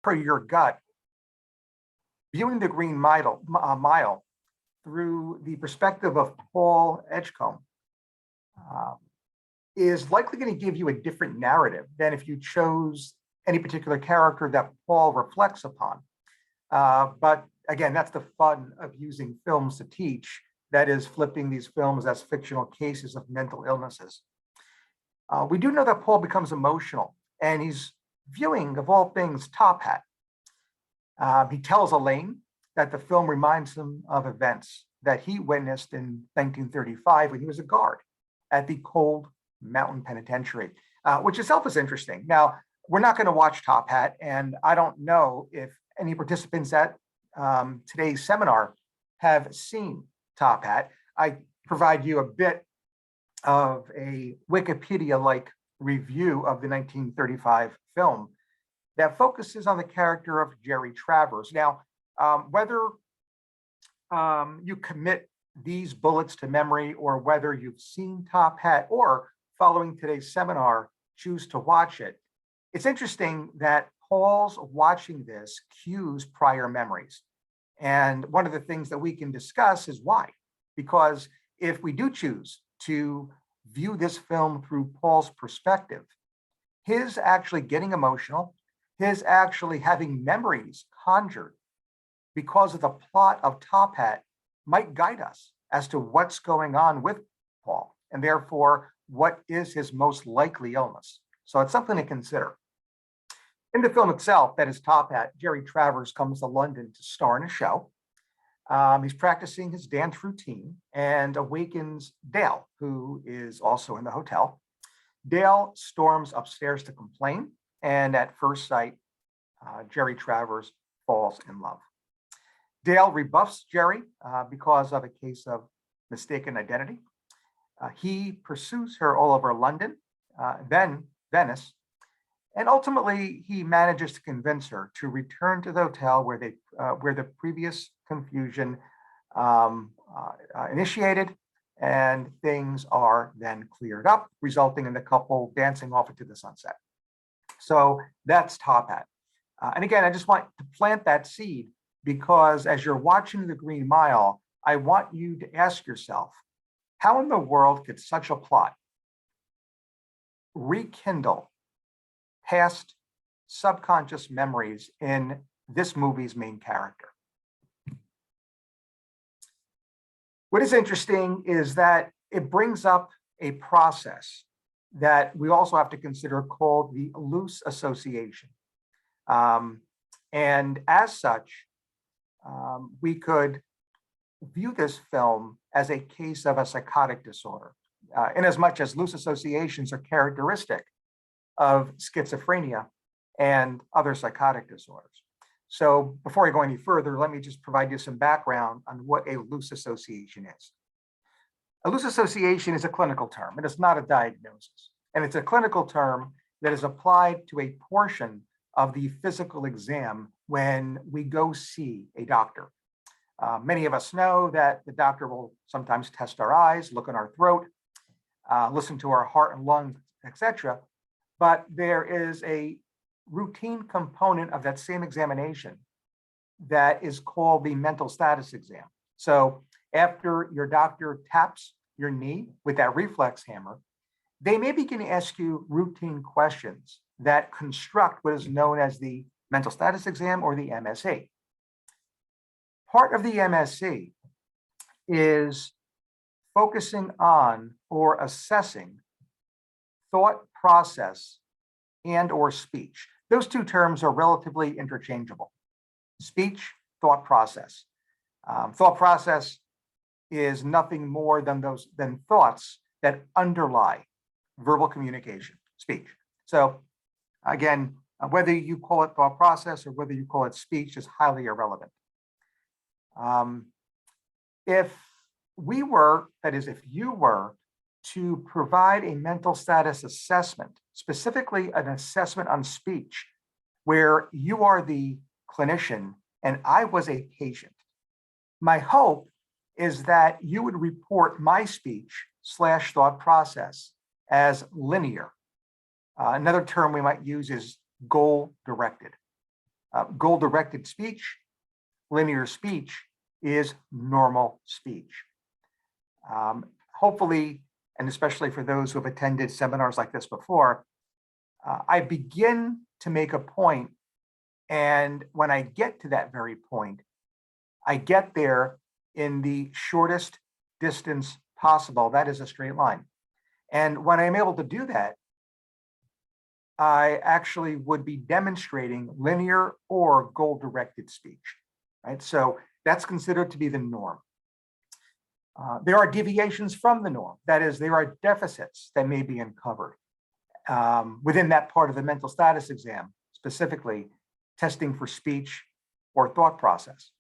per your gut, viewing the Green Mile through the perspective of Paul Edgecombe uh, is likely going to give you a different narrative than if you chose any particular character that Paul reflects upon. But again, that's the fun of using films to teach. That is, flipping these films as fictional cases of mental illnesses. We do know that Paul becomes emotional, and he's viewing, of all things, Top Hat. He tells Elaine that the film reminds him of events that he witnessed in 1935 when he was a guard at the Cold Mountain Penitentiary, which itself is interesting. Now, we're not going to watch Top Hat, and I don't know if any participants at today's seminar have seen Top Hat. I provide you a bit of a Wikipedia-like review of the 1935 film that focuses on the character of Jerry Travers. Now, whether you commit these bullets to memory or whether you've seen Top Hat or following today's seminar, choose to watch it, it's interesting that Paul's watching this cues prior memories. And one of the things that we can discuss is why. Because if we do choose to view this film through Paul's perspective, his actually getting emotional, his actually having memories conjured because of the plot of Top Hat might guide us as to what's going on with Paul, and therefore what is his most likely illness. So it's something to consider. In the film itself, that is Top Hat, Jerry Travers comes to London to star in a show. He's practicing his dance routine and awakens Dale, who is also in the hotel. Dale storms upstairs to complain, and at first sight, Jerry Travers falls in love. Dale rebuffs Jerry because of a case of mistaken identity. He pursues her all over London, then Venice, and ultimately he manages to convince her to return to the hotel where the previous confusion initiated, and things are then cleared up, resulting in the couple dancing off into the sunset. So that's Top Hat. And again, I just want to plant that seed because as you're watching The Green Mile, I want you to ask yourself, how in the world could such a plot rekindle past subconscious memories in this movie's main character? What is interesting is that it brings up a process that we also have to consider called the loose association. And as such, we could view this film as a case of a psychotic disorder, in as much as loose associations are characteristic of schizophrenia and other psychotic disorders. So before I go any further, let me just provide you some background on what a loose association is. A loose association is a clinical term. It is not a diagnosis. And it's a clinical term that is applied to a portion of the physical exam when we go see a doctor. Many of us know that the doctor will sometimes test our eyes, look in our throat, listen to our heart and lungs, etc. But there is a routine component of that same examination that is called the mental status exam. So after your doctor taps your knee with that reflex hammer, they may begin to ask you routine questions that construct what is known as the mental status exam or the MSE. Part of the MSE is focusing on or assessing thought process and or speech. Those two terms are relatively interchangeable. Speech, thought process. Thought process is nothing more than thoughts that underlie verbal communication, speech. So again, whether you call it thought process or whether you call it speech is highly irrelevant. If we were, that is, if you were to provide a mental status assessment, specifically an assessment on speech, where you are the clinician and I was a patient, my hope is that you would report my speech / thought process as linear. Another term we might use is goal directed. Goal-directed speech, linear speech is normal speech. Hopefully, and especially for those who have attended seminars like this before, I begin to make a point, and when I get to that very point, I get there in the shortest distance possible. That is a straight line. And when I'm able to do that, I actually would be demonstrating linear or goal-directed speech, right? So that's considered to be the norm. There are deviations from the norm. That is, there are deficits that may be uncovered within that part of the mental status exam, specifically testing for speech or thought process.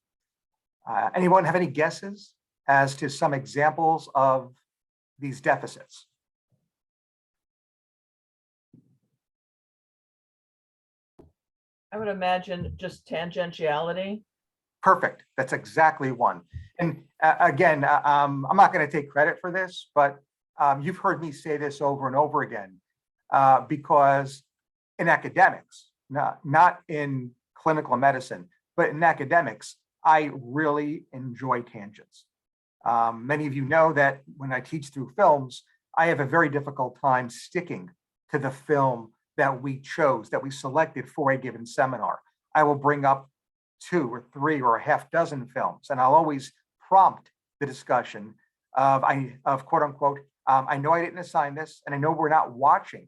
Anyone have any guesses as to some examples of these deficits? I would imagine just tangentiality. Perfect. That's exactly one. And again, I'm not going to take credit for this, but you've heard me say this over and over again, because in academics, not in clinical medicine, but in academics, I really enjoy tangents. Many of you know that when I teach through films, I have a very difficult time sticking to the film that we chose, that we selected for a given seminar. I will bring up 2 or 3 or a half dozen films, and I'll always prompt the discussion of quote unquote, I know I didn't assign this, and I know we're not watching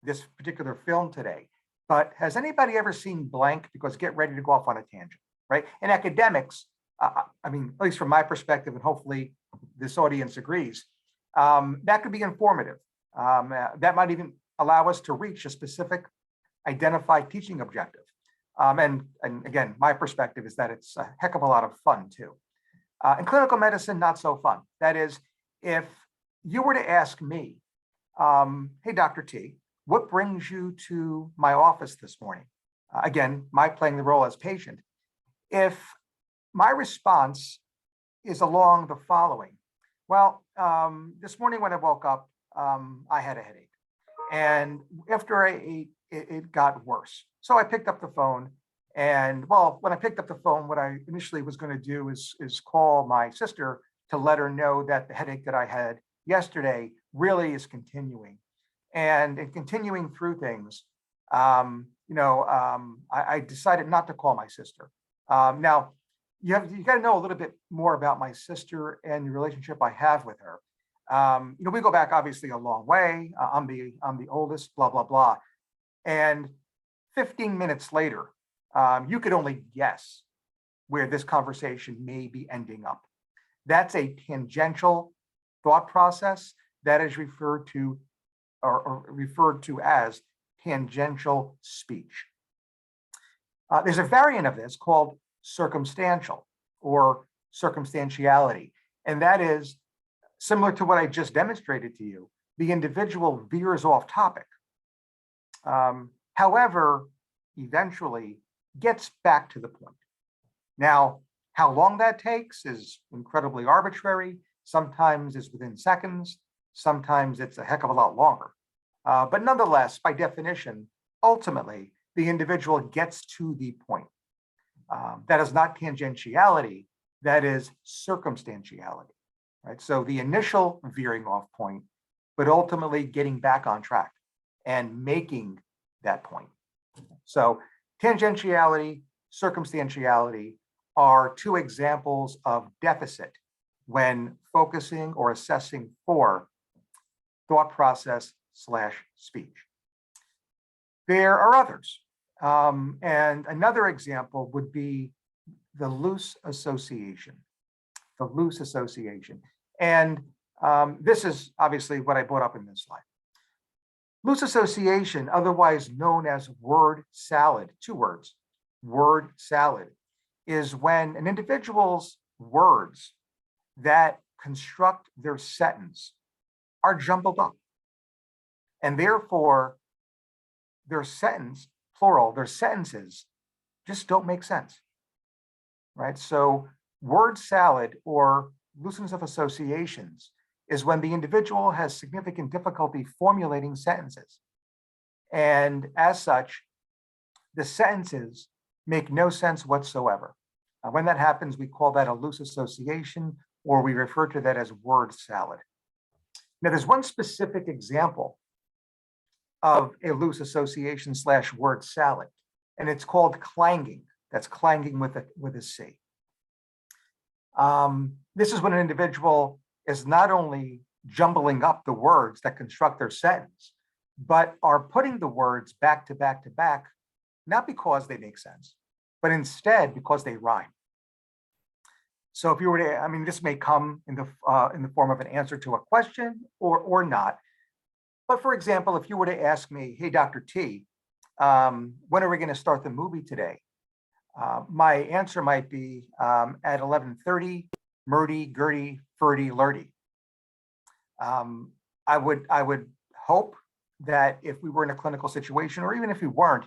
this particular film today, but has anybody ever seen blank? Because get ready to go off on a tangent, right? In academics, I mean, at least from my perspective, and hopefully this audience agrees, that could be informative. That might even allow us to reach a specific identified teaching objective. And again, my perspective is that it's a heck of a lot of fun too. In clinical medicine, not so fun. That is, if you were to ask me, hey, Dr. T, what brings you to my office this morning? Again, my playing the role as patient. If my response is along the following, well, this morning when I woke up, I had a headache. And after I ate, it got worse. So I picked up the phone, and well, when I picked up the phone, what I initially was going to do is call my sister to let her know that the headache that I had yesterday really is continuing. And in continuing through things, I decided not to call my sister. Now, you got to know a little bit more about my sister and the relationship I have with her. We go back obviously a long way. I'm the oldest, blah, blah, blah. And 15 minutes later, you could only guess where this conversation may be ending up. That's a tangential thought process that is referred to as tangential speech. There's a variant of this called circumstantial or circumstantiality, and that is similar to what I just demonstrated to you. The individual veers off topic. However, eventually gets back to the point. Now, how long that takes is incredibly arbitrary. Sometimes it's within seconds. Sometimes it's a heck of a lot longer. But nonetheless, by definition, ultimately, the individual gets to the point. That is not tangentiality, that is circumstantiality, right? So the initial veering off point, but ultimately getting back on track and making that point. So tangentiality, circumstantiality are 2 examples of deficit when focusing or assessing for thought process / speech. There are others. And another example would be the loose association. The loose association. And this is obviously what I brought up in this slide. Loose association, otherwise known as word salad, 2 words, word salad, is when an individual's words that construct their sentence are jumbled up. And therefore, their sentence, plural, their sentences just don't make sense, right? So word salad or looseness of associations is when the individual has significant difficulty formulating sentences. And as such, the sentences make no sense whatsoever. When that happens, we call that a loose association, or we refer to that as word salad. Now, there's one specific example of a loose association / word salad, and it's called clanging. That's clanging with a C. This is when an individual is not only jumbling up the words that construct their sentence, but are putting the words back to back to back, not because they make sense, but instead because they rhyme. So if you were to, I mean, this may come in the form of an answer to a question or not. But for example, if you were to ask me, hey, Dr. T, when are we going to start the movie today? My answer might be at 11:30, Murdy, Gertie, Ferdy, Lurdy. I would hope that if we were in a clinical situation, or even if we weren't,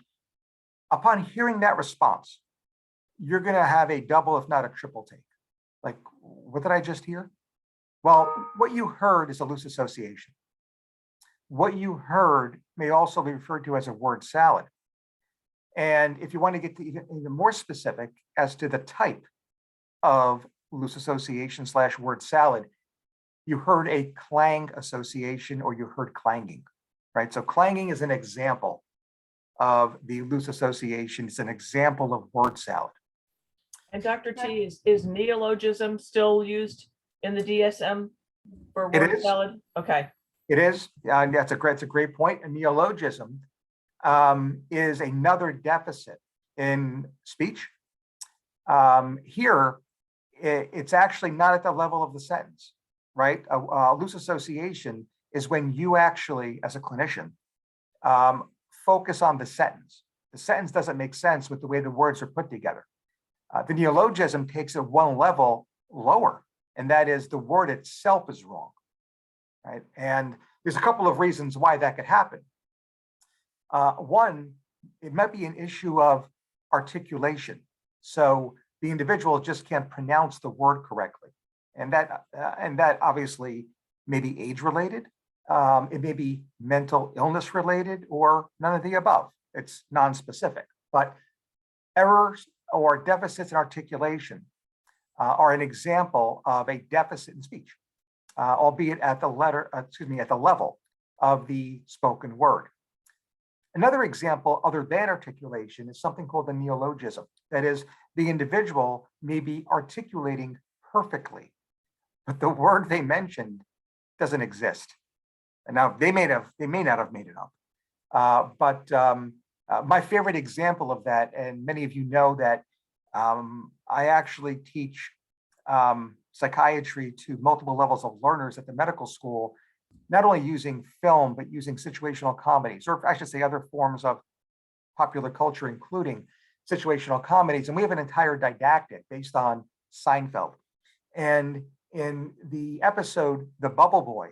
upon hearing that response, you're going to have a double, if not a triple take. Like, what did I just hear? Well, what you heard is a loose association. What you heard may also be referred to as a word salad. And if you want to get to even more specific as to the type of loose association / word salad, you heard a clang association, or you heard clanging, right? So clanging is an example of the loose association. It's an example of word salad. And Dr. T, is neologism still used in the DSM for It word is. salad? Okay. It is. That's a great point. A neologism is another deficit in speech. Here, it's actually not at the level of the sentence, right? A loose association is when you actually, as a clinician, focus on the sentence. The sentence doesn't make sense with the way the words are put together. The neologism takes it one level lower, and that is the word itself is wrong, right? And there's a couple of reasons why that could happen. One, it might be an issue of articulation. So the individual just can't pronounce the word correctly. And that obviously may be age related. It may be mental illness related, or none of the above. It's non-specific. But errors or deficits in articulation are an example of a deficit in speech, albeit at the level of the spoken word. Another example, other than articulation, is something called a neologism. That is, the individual may be articulating perfectly, but the word they mentioned doesn't exist. And now they may not have made it up. But my favorite example of that, and many of you know that I actually teach psychiatry to multiple levels of learners at the medical school, not only using film, but using situational comedies, or I should say other forms of popular culture, including situational comedies. And we have an entire didactic based on Seinfeld. And in the episode, The Bubble Boy,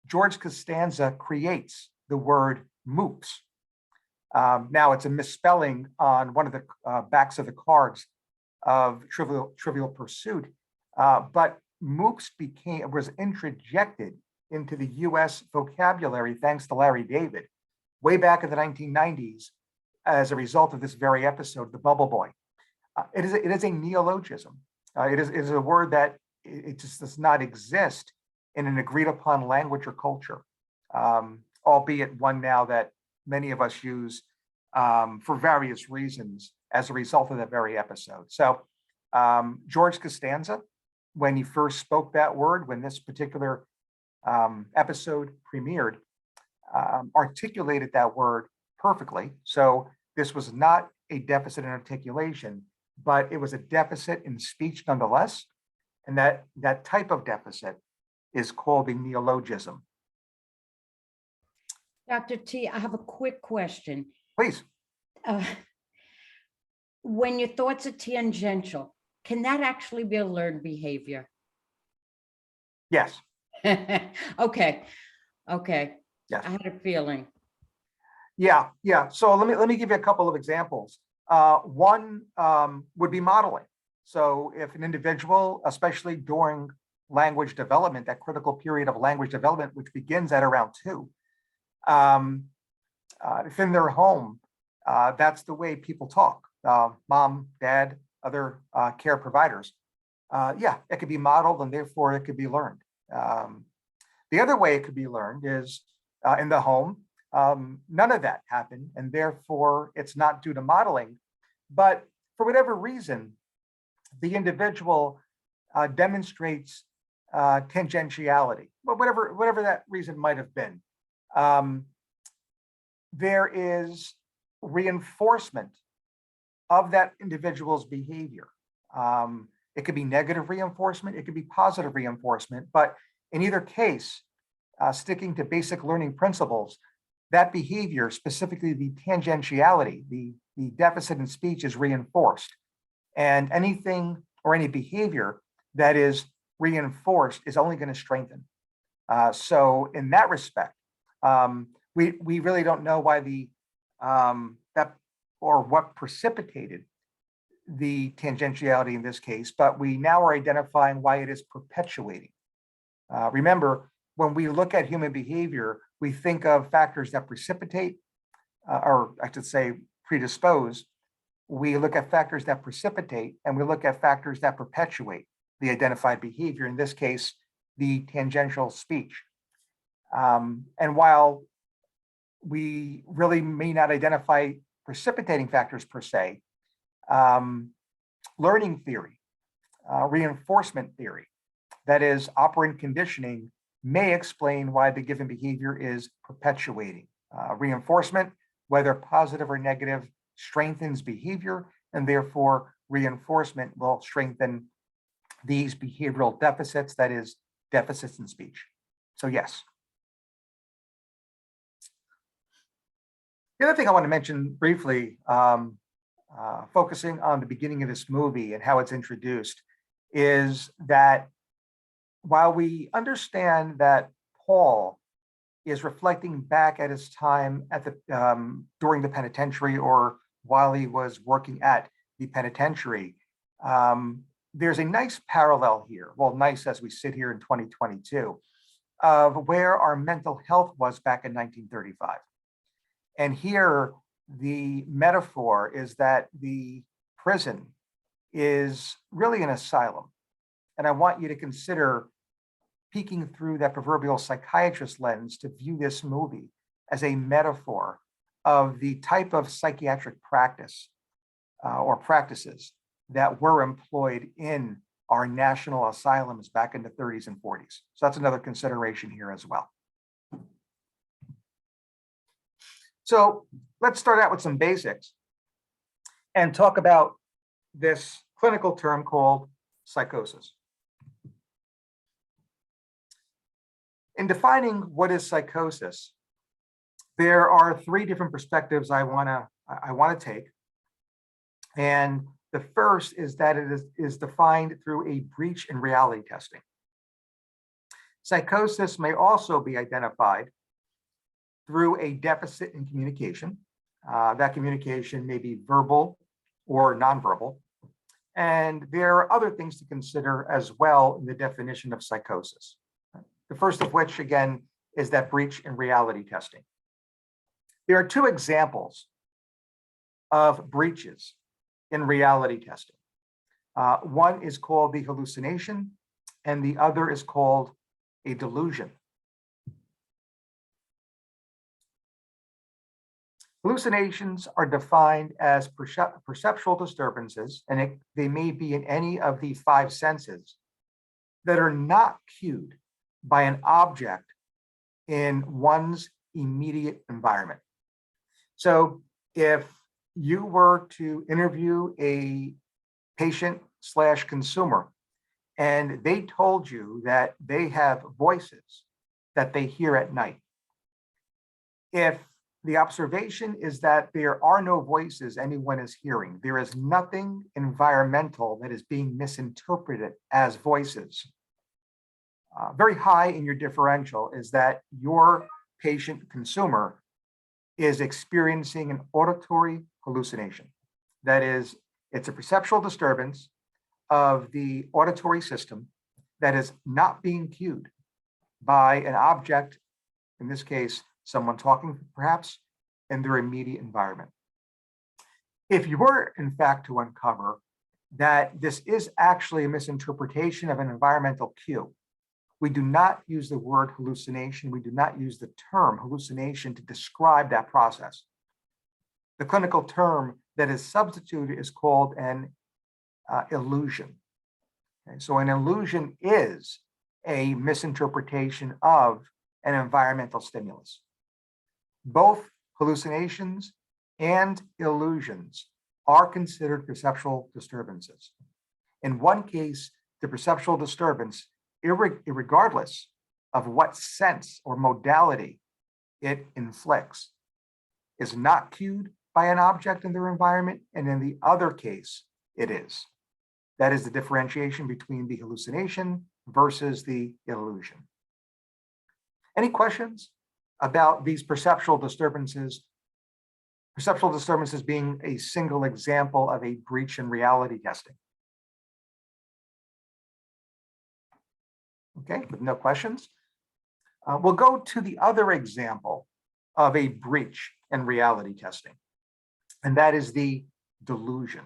George Costanza creates the word moops. Now it's a misspelling on one of the backs of the cards of Trivial Pursuit, but moops was interjected into the US vocabulary thanks to Larry David way back in the 1990s as a result of this very episode, The Bubble Boy. It is a neologism. It is a word that it just does not exist in an agreed upon language or culture, albeit one now that many of us use for various reasons as a result of that very episode. So George Costanza, when he first spoke that word, when this particular episode premiered, articulated that word perfectly. So this was not a deficit in articulation, but it was a deficit in speech nonetheless. And that type of deficit is called a neologism. Dr. T, I have a quick question. Please. When your thoughts are tangential, can that actually be a learned behavior? Yes. Okay. Yes. I had a feeling. Yeah. So let me give you a couple of examples. One would be modeling. So if an individual, especially during language development, that critical period of language development, which begins at around 2, if in their home, that's the way people talk. mom, dad, other care providers, yeah, it could be modeled and therefore it could be learned. The other way it could be learned is in the home. None of that happened, and therefore it's not due to modeling. But for whatever reason, the individual demonstrates tangentiality, but whatever that reason might have been. There is reinforcement of that individual's behavior. It could be negative reinforcement, it could be positive reinforcement, but in either case, sticking to basic learning principles, that behavior, specifically the tangentiality, the deficit in speech, is reinforced. And anything or any behavior that is reinforced is only going to strengthen. So in that respect, we really don't know why that or what precipitated the tangentiality in this case, but we now are identifying why it is perpetuating. Remember, when we look at human behavior, we think of factors that precipitate, or I should say predispose. We look at factors that precipitate, and we look at factors that perpetuate the identified behavior, in this case, the tangential speech. And while we really may not identify precipitating factors per se, learning theory, reinforcement theory, that is operant conditioning, may explain why the given behavior is perpetuating. Reinforcement, whether positive or negative, strengthens behavior, and therefore reinforcement will strengthen these behavioral deficits, that is, deficits in speech. So yes. The other thing I want to mention briefly, focusing on the beginning of this movie and how it's introduced, is that while we understand that Paul is reflecting back at his time at the during the penitentiary, or while he was working at the penitentiary, there's a nice parallel here. Well, nice as we sit here in 2022, of where our mental health was back in 1935. And here, the metaphor is that the prison is really an asylum. And I want you to consider peeking through that proverbial psychiatrist lens to view this movie as a metaphor of the type of psychiatric practice or practices that were employed in our national asylums back in the 30s and 40s. So that's another consideration here as well. So let's start out with some basics and talk about this clinical term called psychosis. In defining what is psychosis, there are three different perspectives I want to take. And the first is that it is defined through a breach in reality testing. Psychosis may also be identified through a deficit in communication. That communication may be verbal or nonverbal. And there are other things to consider as well in the definition of psychosis. The first of which, again, is that breach in reality testing. There are two examples of breaches in reality testing. One is called the hallucination, and the other is called a delusion. Hallucinations are defined as perceptual disturbances, and they may be in any of the five senses that are not cued by an object in one's immediate environment. So if you were to interview a patient/consumer and they told you that they have voices that they hear at night, if the observation is that there are no voices anyone is hearing, there is nothing environmental that is being misinterpreted as voices, very high in your differential is that your patient consumer is experiencing an auditory hallucination. That is, it's a perceptual disturbance of the auditory system that is not being cued by an object, in this case, someone talking perhaps in their immediate environment. If you were, in fact, to uncover that this is actually a misinterpretation of an environmental cue, we do not use the word hallucination. We do not use the term hallucination to describe that process. The clinical term that is substituted is called an illusion. Okay, so an illusion is a misinterpretation of an environmental stimulus. Both hallucinations and illusions are considered perceptual disturbances. In one case, the perceptual disturbance, regardless of what sense or modality it inflicts, is not cued by an object in their environment, and in the other case, it is. That is the differentiation between the hallucination versus the illusion. Any questions about these perceptual disturbances? Perceptual disturbances being a single example of a breach in reality testing. Okay, with no questions. We'll go to the other example of a breach in reality testing, and that is the delusion.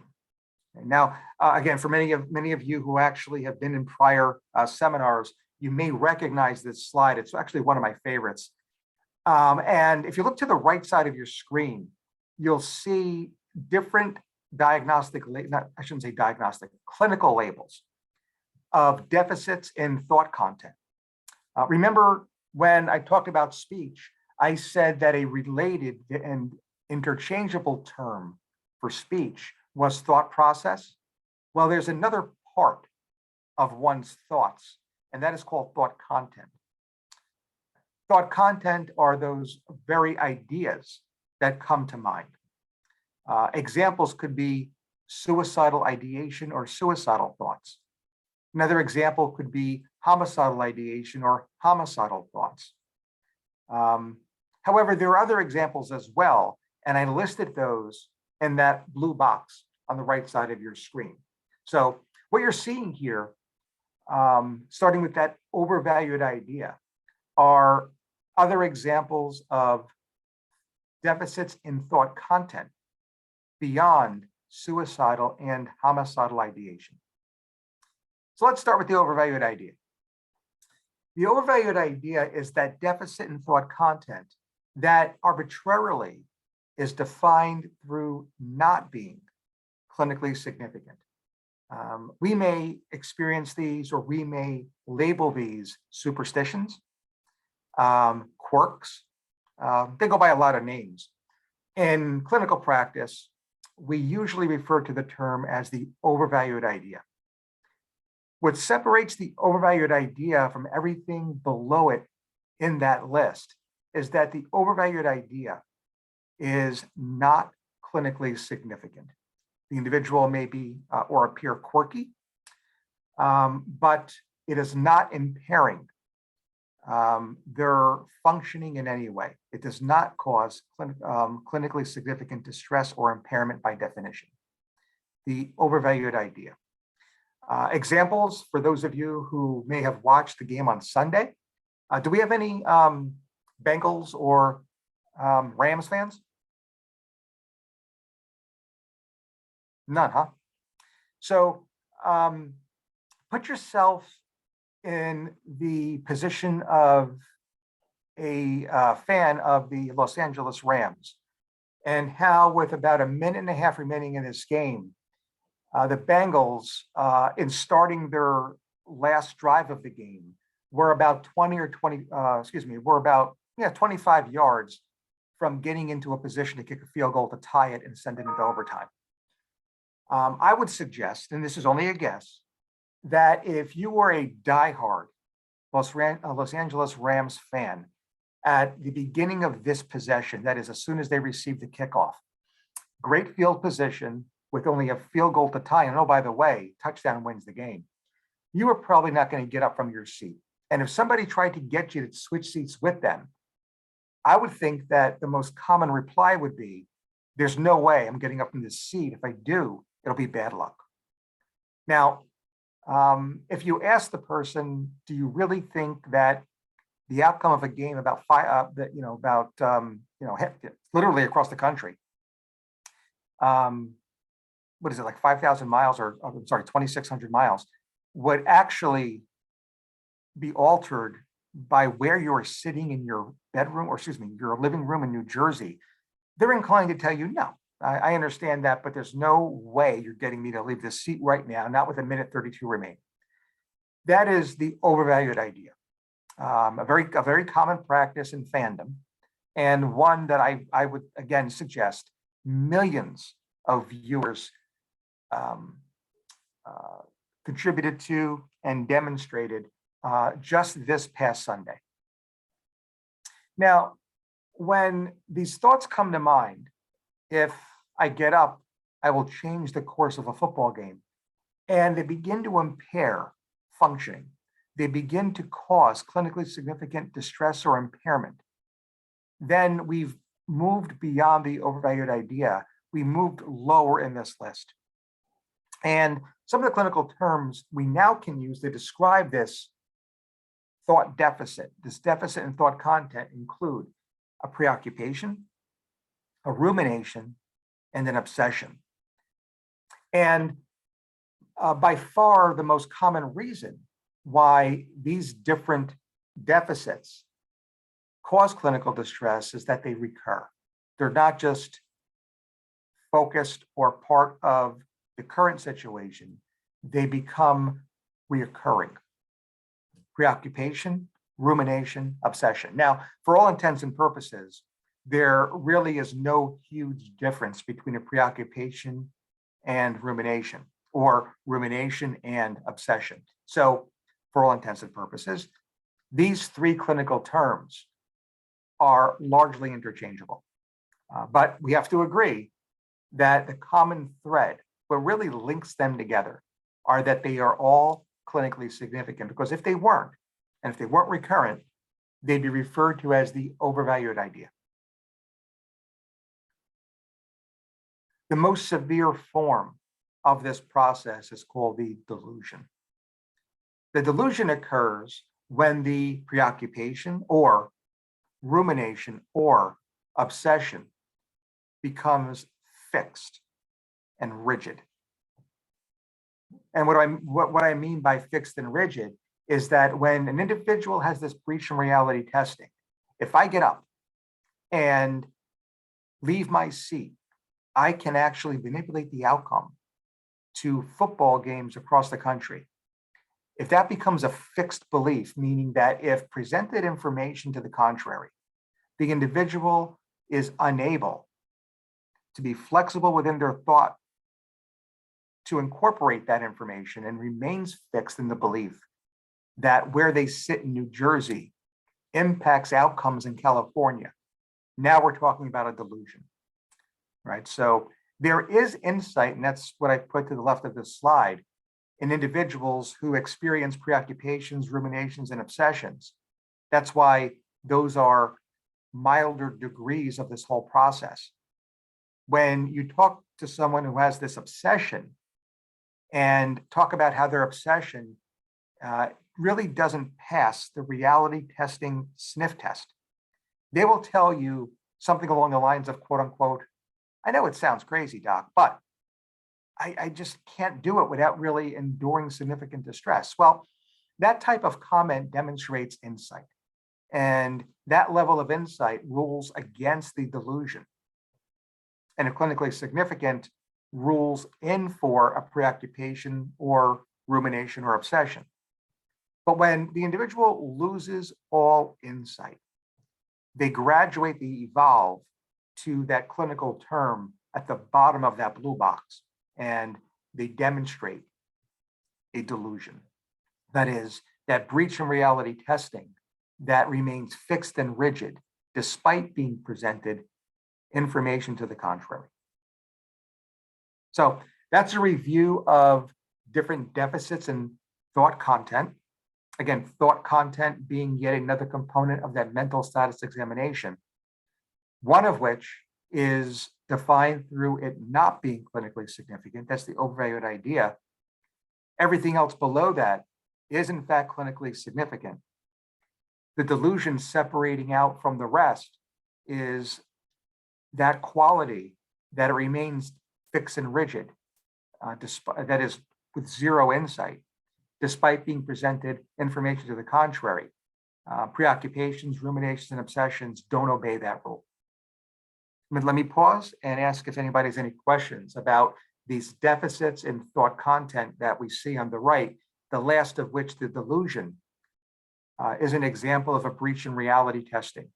Now, again, for many of you who actually have been in prior seminars, you may recognize this slide. It's actually one of my favorites. And if you look to the right side of your screen, you'll see different clinical labels of deficits in thought content. Remember when I talked about speech, I said that a related and interchangeable term for speech was thought process. Well, there's another part of one's thoughts, and that is called thought content. Thought content are those very ideas that come to mind. Examples could be suicidal ideation or suicidal thoughts. Another example could be homicidal ideation or homicidal thoughts. However, there are other examples as well, and I listed those in that blue box on the right side of your screen. So what you're seeing here, starting with that overvalued idea, are other examples of deficits in thought content beyond suicidal and homicidal ideation. So let's start with the overvalued idea. The overvalued idea is that deficit in thought content that arbitrarily is defined through not being clinically significant. We may experience these, or we may label these superstitions, quirks. They go by a lot of names. In clinical practice, we usually refer to the term as the overvalued idea. What separates the overvalued idea from everything below it in that list is that the overvalued idea is not clinically significant. The individual may be or appear quirky, but it is not impairing their functioning in any way. It does not cause clinically significant distress or impairment by definition. The overvalued idea. Examples for those of you who may have watched the game on Sunday. Do we have any Bengals or Rams fans? None, huh? So put yourself in the position of a fan of the Los Angeles Rams, and how with about a minute and a half remaining in this game, the Bengals, in starting their last drive of the game, were about 25 yards from getting into a position to kick a field goal to tie it and send it into overtime. I would suggest, and this is only a guess, that if you were a diehard Los Angeles Rams fan at the beginning of this possession, that is, as soon as they received the kickoff, great field position with only a field goal to tie, and oh, by the way, touchdown wins the game, you were probably not going to get up from your seat. And if somebody tried to get you to switch seats with them, I would think that the most common reply would be, there's no way I'm getting up from this seat. If I do, it'll be bad luck. Now, if you ask the person, do you really think that the outcome of a game literally across the country, what is it, like 5,000 miles or, I'm sorry, 2,600 miles, would actually be altered by where you're sitting in your bedroom, or excuse me, your living room in New Jersey, they're inclined to tell you, no, I understand that, but there's no way you're getting me to leave this seat right now, not with a minute 32 remaining. That is the overvalued idea. A very common practice in fandom, and one that I would again suggest millions of viewers contributed to and demonstrated just this past Sunday. Now, when these thoughts come to mind, if I get up, I will change the course of a football game, and they begin to impair functioning. They begin to cause clinically significant distress or impairment. Then we've moved beyond the overvalued idea. We moved lower in this list. And some of the clinical terms we now can use to describe this thought deficit, this deficit in thought content, include a preoccupation, a rumination, and an obsession. And by far the most common reason why these different deficits cause clinical distress is that they recur. They're not just focused or part of the current situation, they become reoccurring. Preoccupation, rumination, obsession. Now, for all intents and purposes, there really is no huge difference between a preoccupation and rumination, or rumination and obsession. So, for all intents and purposes, these three clinical terms are largely interchangeable. But we have to agree that the common thread, what really links them together, are that they are all clinically significant, because if they weren't, and if they weren't recurrent, they'd be referred to as the overvalued idea. The most severe form of this process is called the delusion. The delusion occurs when the preoccupation or rumination or obsession becomes fixed and rigid. And what I mean by fixed and rigid is that when an individual has this breach in reality testing, if I get up and leave my seat, I can actually manipulate the outcome to football games across the country. If that becomes a fixed belief, meaning that if presented information to the contrary, the individual is unable to be flexible within their thought to incorporate that information, and remains fixed in the belief that where they sit in New Jersey impacts outcomes in California. Now we're talking about a delusion, right? So there is insight, and that's what I put to the left of this slide, in individuals who experience preoccupations, ruminations, and obsessions. That's why those are milder degrees of this whole process. When you talk to someone who has this obsession and talk about how their obsession really doesn't pass the reality testing sniff test, they will tell you something along the lines of, quote unquote, I know it sounds crazy, doc, but I just can't do it without really enduring significant distress. Well, that type of comment demonstrates insight. And that level of insight rules against the delusion. And if clinically significant, rules in for a preoccupation or rumination or obsession. But when the individual loses all insight, they graduate, they evolve to that clinical term at the bottom of that blue box, and they demonstrate a delusion. That is, that breach in reality testing that remains fixed and rigid despite being presented information to the contrary. So that's a review of different deficits in thought content. Again, thought content being yet another component of that mental status examination, one of which is defined through it not being clinically significant. That's the overvalued idea. Everything else below that is in fact clinically significant. The delusion separating out from the rest is that quality that it remains fixed and rigid, that is with zero insight, despite being presented information to the contrary. Preoccupations, ruminations, and obsessions don't obey that rule. Let me pause and ask if anybody has any questions about these deficits in thought content that we see on the right, the last of which, the delusion, is an example of a breach in reality testing.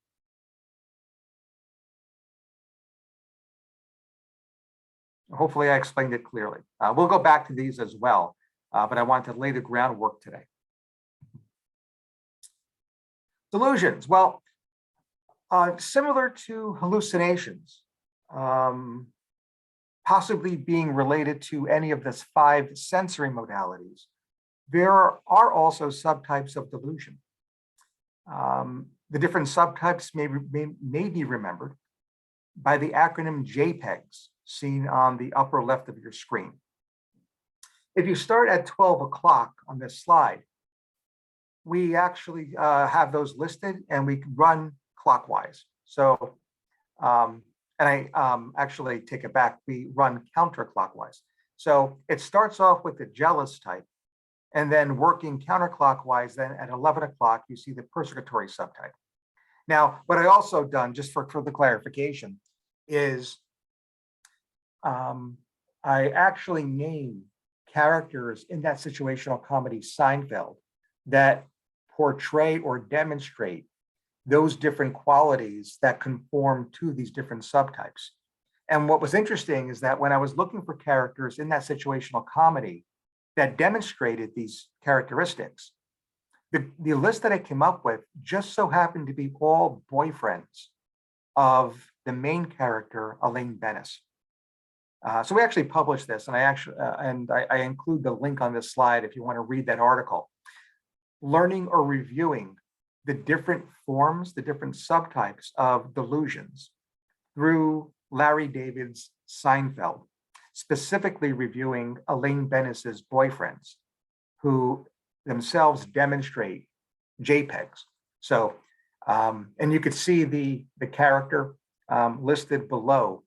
Hopefully I explained it clearly. We'll go back to these as well, but I want to lay the groundwork today. Delusions, well, similar to hallucinations, possibly being related to any of the 5 sensory modalities, there are also subtypes of delusion. The different subtypes may be remembered by the acronym JPEGs seen on the upper left of your screen. If you start at 12 o'clock on this slide, we actually have those listed and we can run clockwise. So, and I actually take it back, we run counterclockwise. So it starts off with the jealous type and then working counterclockwise, then at 11 o'clock, you see the persecutory subtype. Now, what I also done, just for the clarification, is I actually name characters in that situational comedy Seinfeld that portray or demonstrate those different qualities that conform to these different subtypes. And what was interesting is that when I was looking for characters in that situational comedy that demonstrated these characteristics, the list that I came up with just so happened to be all boyfriends of the main character, Elaine Bennis. So we actually published this, and I include the link on this slide if you want to read that article. Learning or reviewing the different forms, the different subtypes of delusions through Larry David's Seinfeld, specifically reviewing Elaine Bennis's boyfriends, who themselves demonstrate JPEGs. So, and you could see the character listed below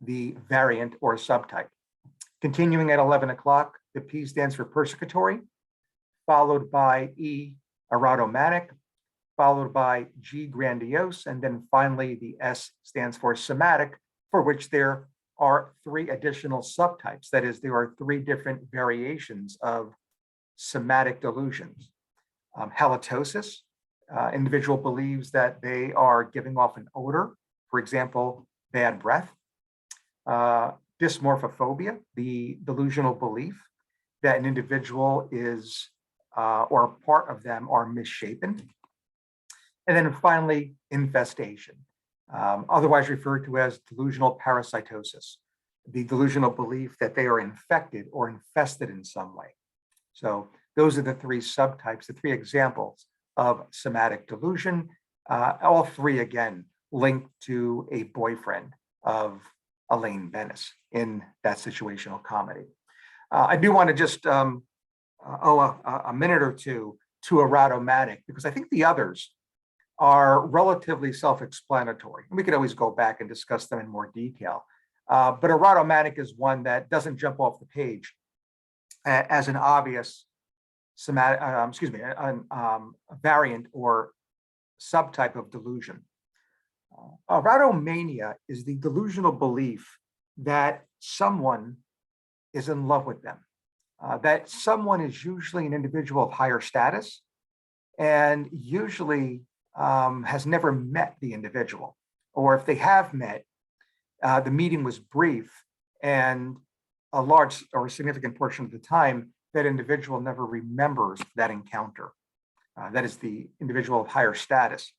the variant or subtype. Continuing at 11 o'clock, the P stands for persecutory, followed by E, erotomanic, followed by G, grandiose, and then finally the S stands for somatic, for which there are 3 additional subtypes. That is, there are 3 different variations of somatic delusions. Halitosis, individual believes that they are giving off an odor, for example, bad breath. Dysmorphophobia, the delusional belief that an individual is, or a part of them are misshapen. And then finally, infestation, otherwise referred to as delusional parasitosis, the delusional belief that they are infected or infested in some way. So those are the 3 subtypes, the 3 examples of somatic delusion, all 3 again linked to a boyfriend of Elaine Bennis in that situational comedy. I do want to just owe a minute or two to erotomanic, because I think the others are relatively self-explanatory. We could always go back and discuss them in more detail. But erotomanic is one that doesn't jump off the page as an obvious somatic, a variant or subtype of delusion. Erotomania is the delusional belief that someone is in love with them, that someone is usually an individual of higher status and usually has never met the individual, or if they have met, the meeting was brief and a large or significant portion of the time, that individual never remembers that encounter. That is, the individual of higher status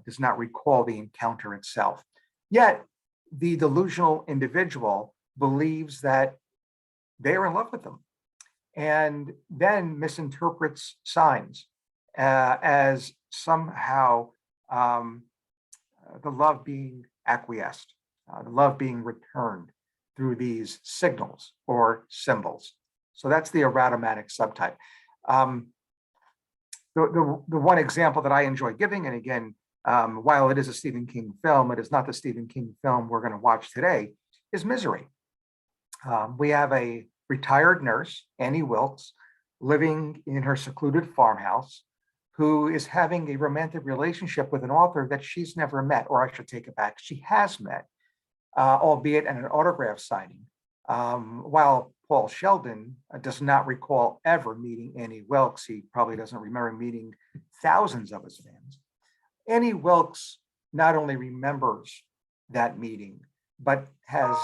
does not recall the encounter itself. Yet, the delusional individual believes that they are in love with them and then misinterprets signs as somehow the love being acquiesced, the love being returned through these signals or symbols. So that's the erotomanic subtype. The one example that I enjoy giving, and again, while it is a Stephen King film, it is not the Stephen King film we're going to watch today, is Misery. We have a retired nurse, Annie Wilkes, living in her secluded farmhouse, who is having a romantic relationship with an author that she's never met, or I should take it back, she has met, albeit at an autograph signing. While Paul Sheldon does not recall ever meeting Annie Wilkes, he probably doesn't remember meeting thousands of his fans. Annie Wilkes not only remembers that meeting, but has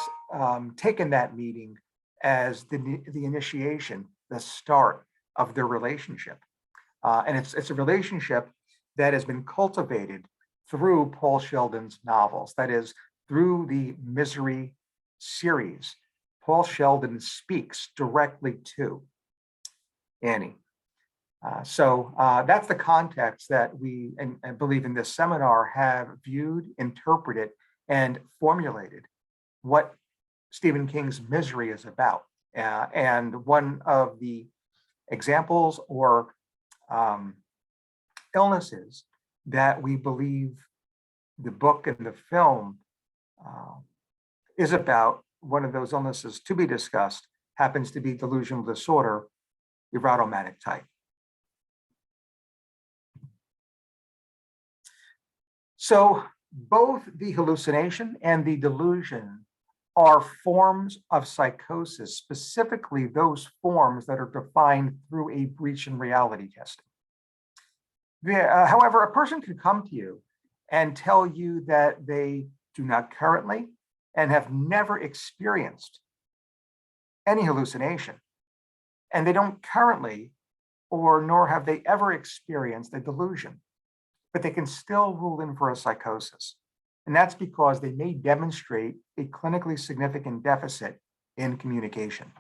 taken that meeting as the initiation, the start of their relationship. And it's a relationship that has been cultivated through Paul Sheldon's novels. That is, through the Misery series, Paul Sheldon speaks directly to Annie. So that's the context that we, and I believe in this seminar, have viewed, interpreted, and formulated what Stephen King's Misery is about. And one of the examples or illnesses that we believe the book and the film is about, one of those illnesses to be discussed happens to be delusional disorder, erotomanic type. So both the hallucination and the delusion are forms of psychosis, specifically those forms that are defined through a breach in reality testing. However, a person can come to you and tell you that they do not currently and have never experienced any hallucination, and they don't currently or nor have they ever experienced a delusion, but they can still rule in for a psychosis. And that's because they may demonstrate a clinically significant deficit in communication.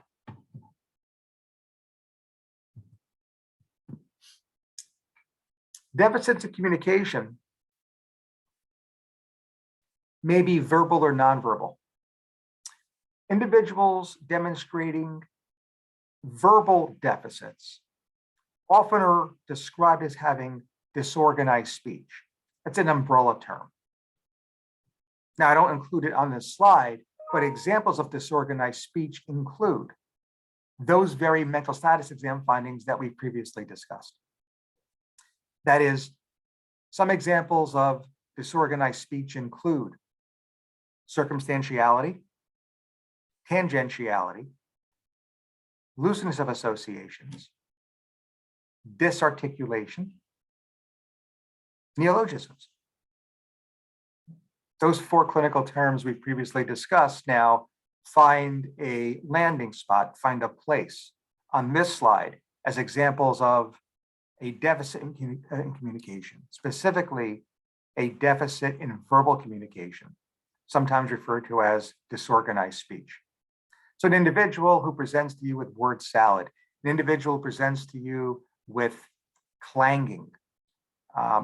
Deficits in communication may be verbal or nonverbal. Individuals demonstrating verbal deficits often are described as having disorganized speech. That's an umbrella term. Now, I don't include it on this slide, but examples of disorganized speech include those very mental status exam findings that we previously discussed. That is, some examples of disorganized speech include circumstantiality, tangentiality, looseness of associations, disarticulation, neologisms. Those four clinical terms we previously discussed now find a landing spot, find a place on this slide as examples of a deficit in communication, specifically a deficit in verbal communication, sometimes referred to as disorganized speech. So an individual who presents to you with word salad, an individual who presents to you with clanging,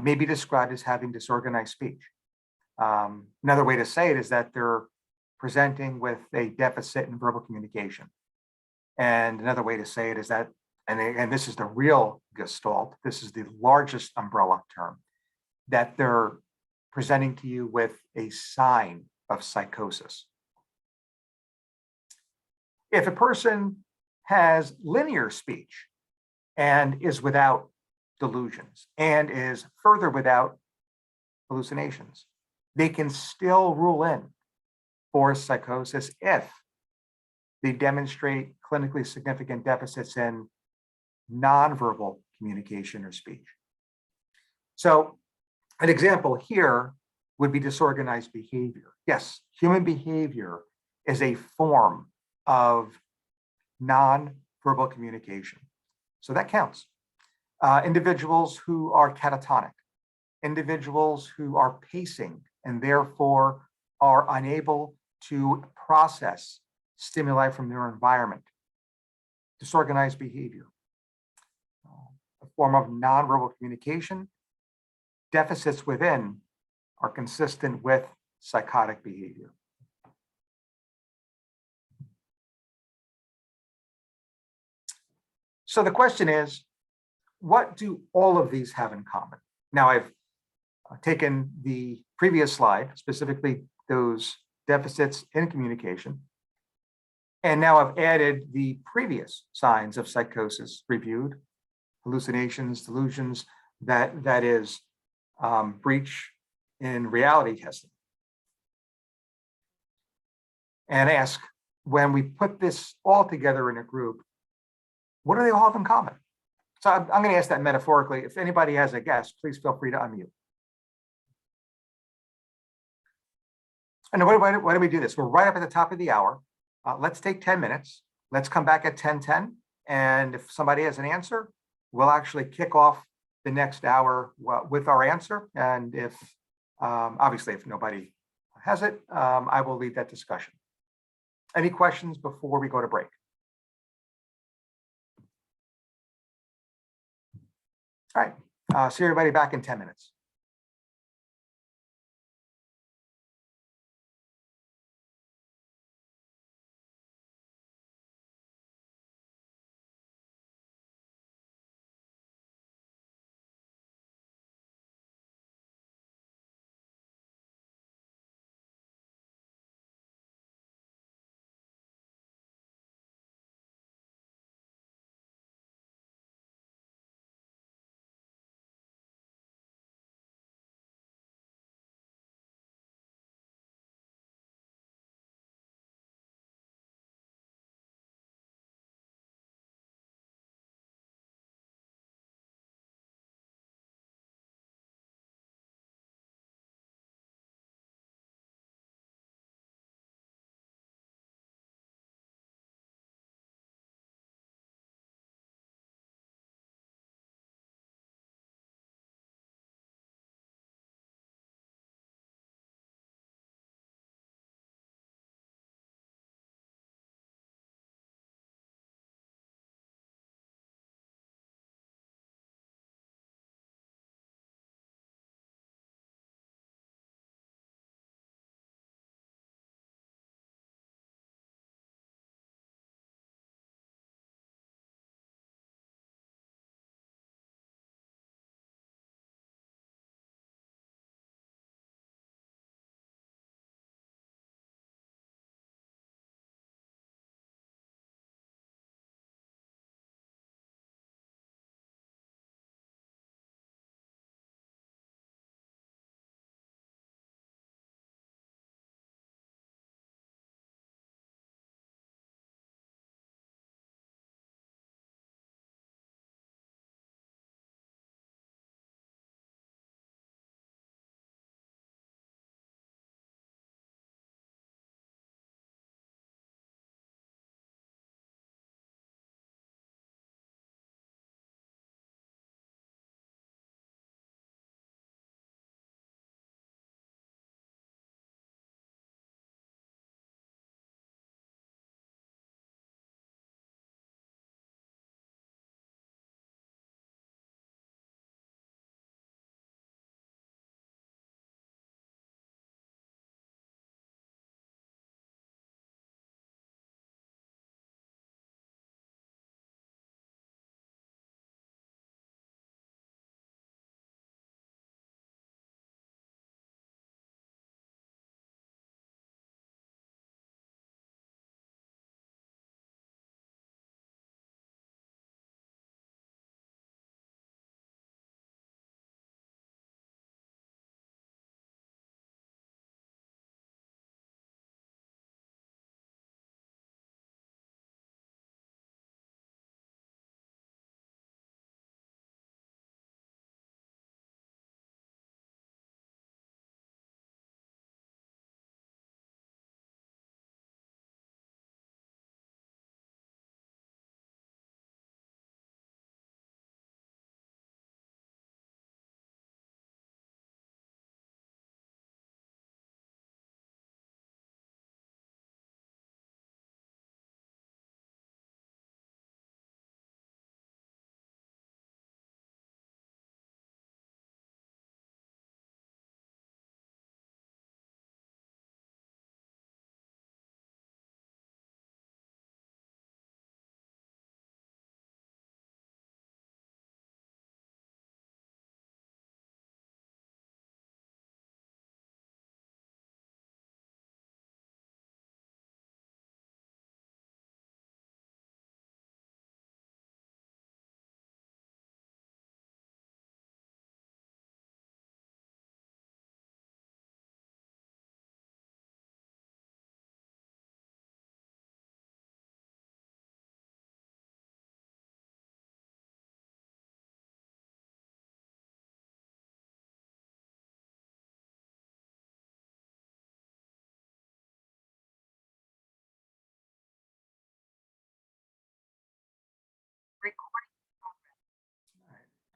may be described as having disorganized speech. Another way to say it is that they're presenting with a deficit in verbal communication. And another way to say it is that, and this is the real gestalt, this is the largest umbrella term, that they're presenting to you with a sign of psychosis. If a person has linear speech and is without delusions and is further without hallucinations, they can still rule in for psychosis if they demonstrate clinically significant deficits in nonverbal communication or speech. So an example here would be disorganized behavior. Yes, human behavior is a form of nonverbal communication. So that counts. Individuals who are catatonic, individuals who are pacing and therefore are unable to process stimuli from their environment. Disorganized behavior, a form of nonverbal communication. Deficits within are consistent with psychotic behavior. So the question is, what do all of these have in common? Now, I've taken the previous slide, specifically those deficits in communication, And now I've added the previous signs of psychosis reviewed, hallucinations, delusions, that is breach in reality testing. And ask, when we put this all together in a group, what do they all have in common? So I'm going to ask that metaphorically. If anybody has a guess, please feel free to unmute. And why do we do this? We're right up at the top of the hour. Let's take 10 minutes. Let's come back at 10:10. And if somebody has an answer, we'll actually kick off the next hour with our answer. And if, obviously, if nobody has it, I will lead that discussion. Any questions before we go to break? All right, see everybody back in 10 minutes.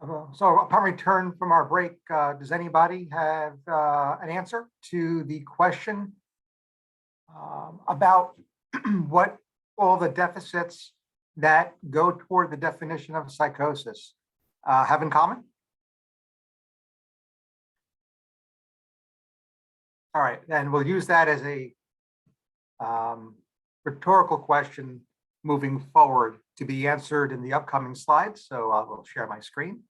So upon return from our break, does anybody have an answer to the question about what all the deficits that go toward the definition of psychosis have in common? All right, then we'll use that as a rhetorical question moving forward to be answered in the upcoming slides. So I will share my screen.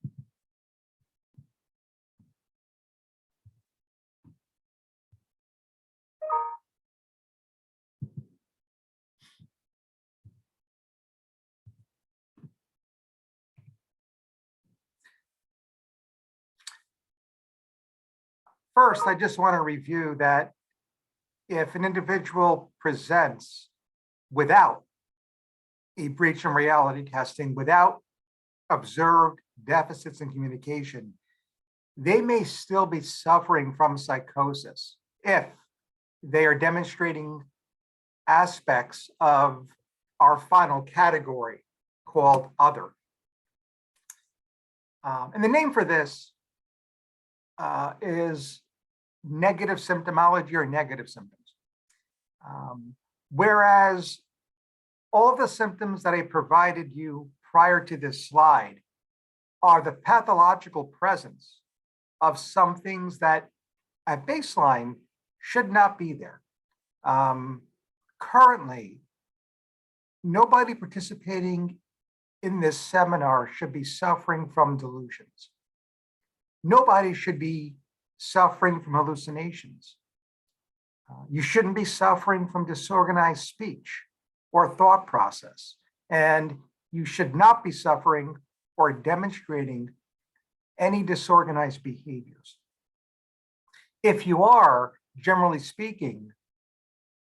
First, I just want to review that if an individual presents without a breach in reality testing, without observed deficits in communication, they may still be suffering from psychosis if they are demonstrating aspects of our final category called other. And the name for this is negative symptomology or negative symptoms. Whereas all of the symptoms that I provided you prior to this slide are the pathological presence of some things that at baseline should not be there. Currently, nobody participating in this seminar should be suffering from delusions. Nobody should be suffering from hallucinations. You shouldn't be suffering from disorganized speech or thought process. And you should not be suffering or demonstrating any disorganized behaviors. If you are, generally speaking,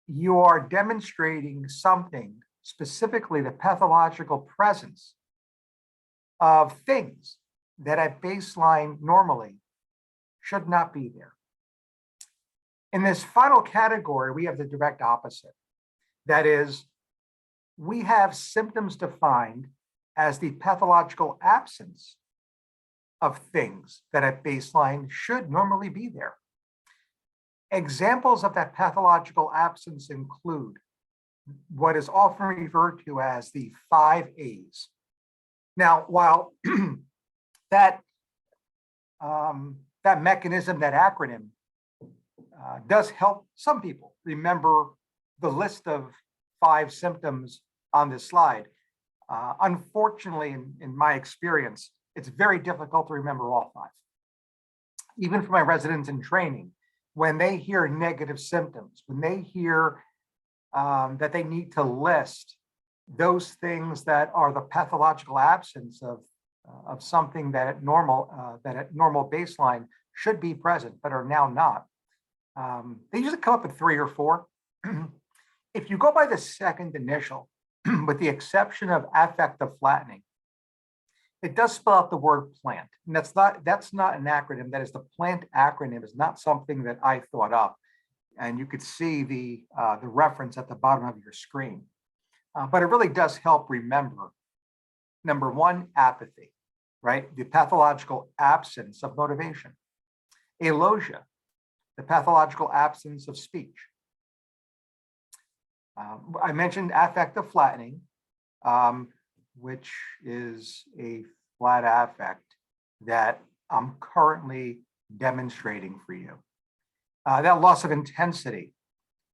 you are demonstrating something, specifically the pathological presence of things that at baseline normally should not be there. In this final category, we have the direct opposite. That is, we have symptoms defined as the pathological absence of things that at baseline should normally be there. Examples of that pathological absence include what is often referred to as the 5 A's. Now, while that mechanism, that acronym, does help some people remember the list of 5 symptoms on this slide, unfortunately, in my experience, it's very difficult to remember all 5. Even for my residents in training, when they hear negative symptoms, when they hear that they need to list those things that are the pathological absence of something that at normal baseline should be present, but are now not, they usually come up with 3 or 4. If you go by the second initial, with the exception of affective flattening, it does spell out the word plant. And that's not an acronym. That is, the plant acronym is not something that I thought up. And you could see the reference at the bottom of your screen. But it really does help remember, number 1, apathy, right? The pathological absence of motivation. Alogia, the pathological absence of speech. I mentioned affective flattening, which is a flat affect that I'm currently demonstrating for you. That loss of intensity,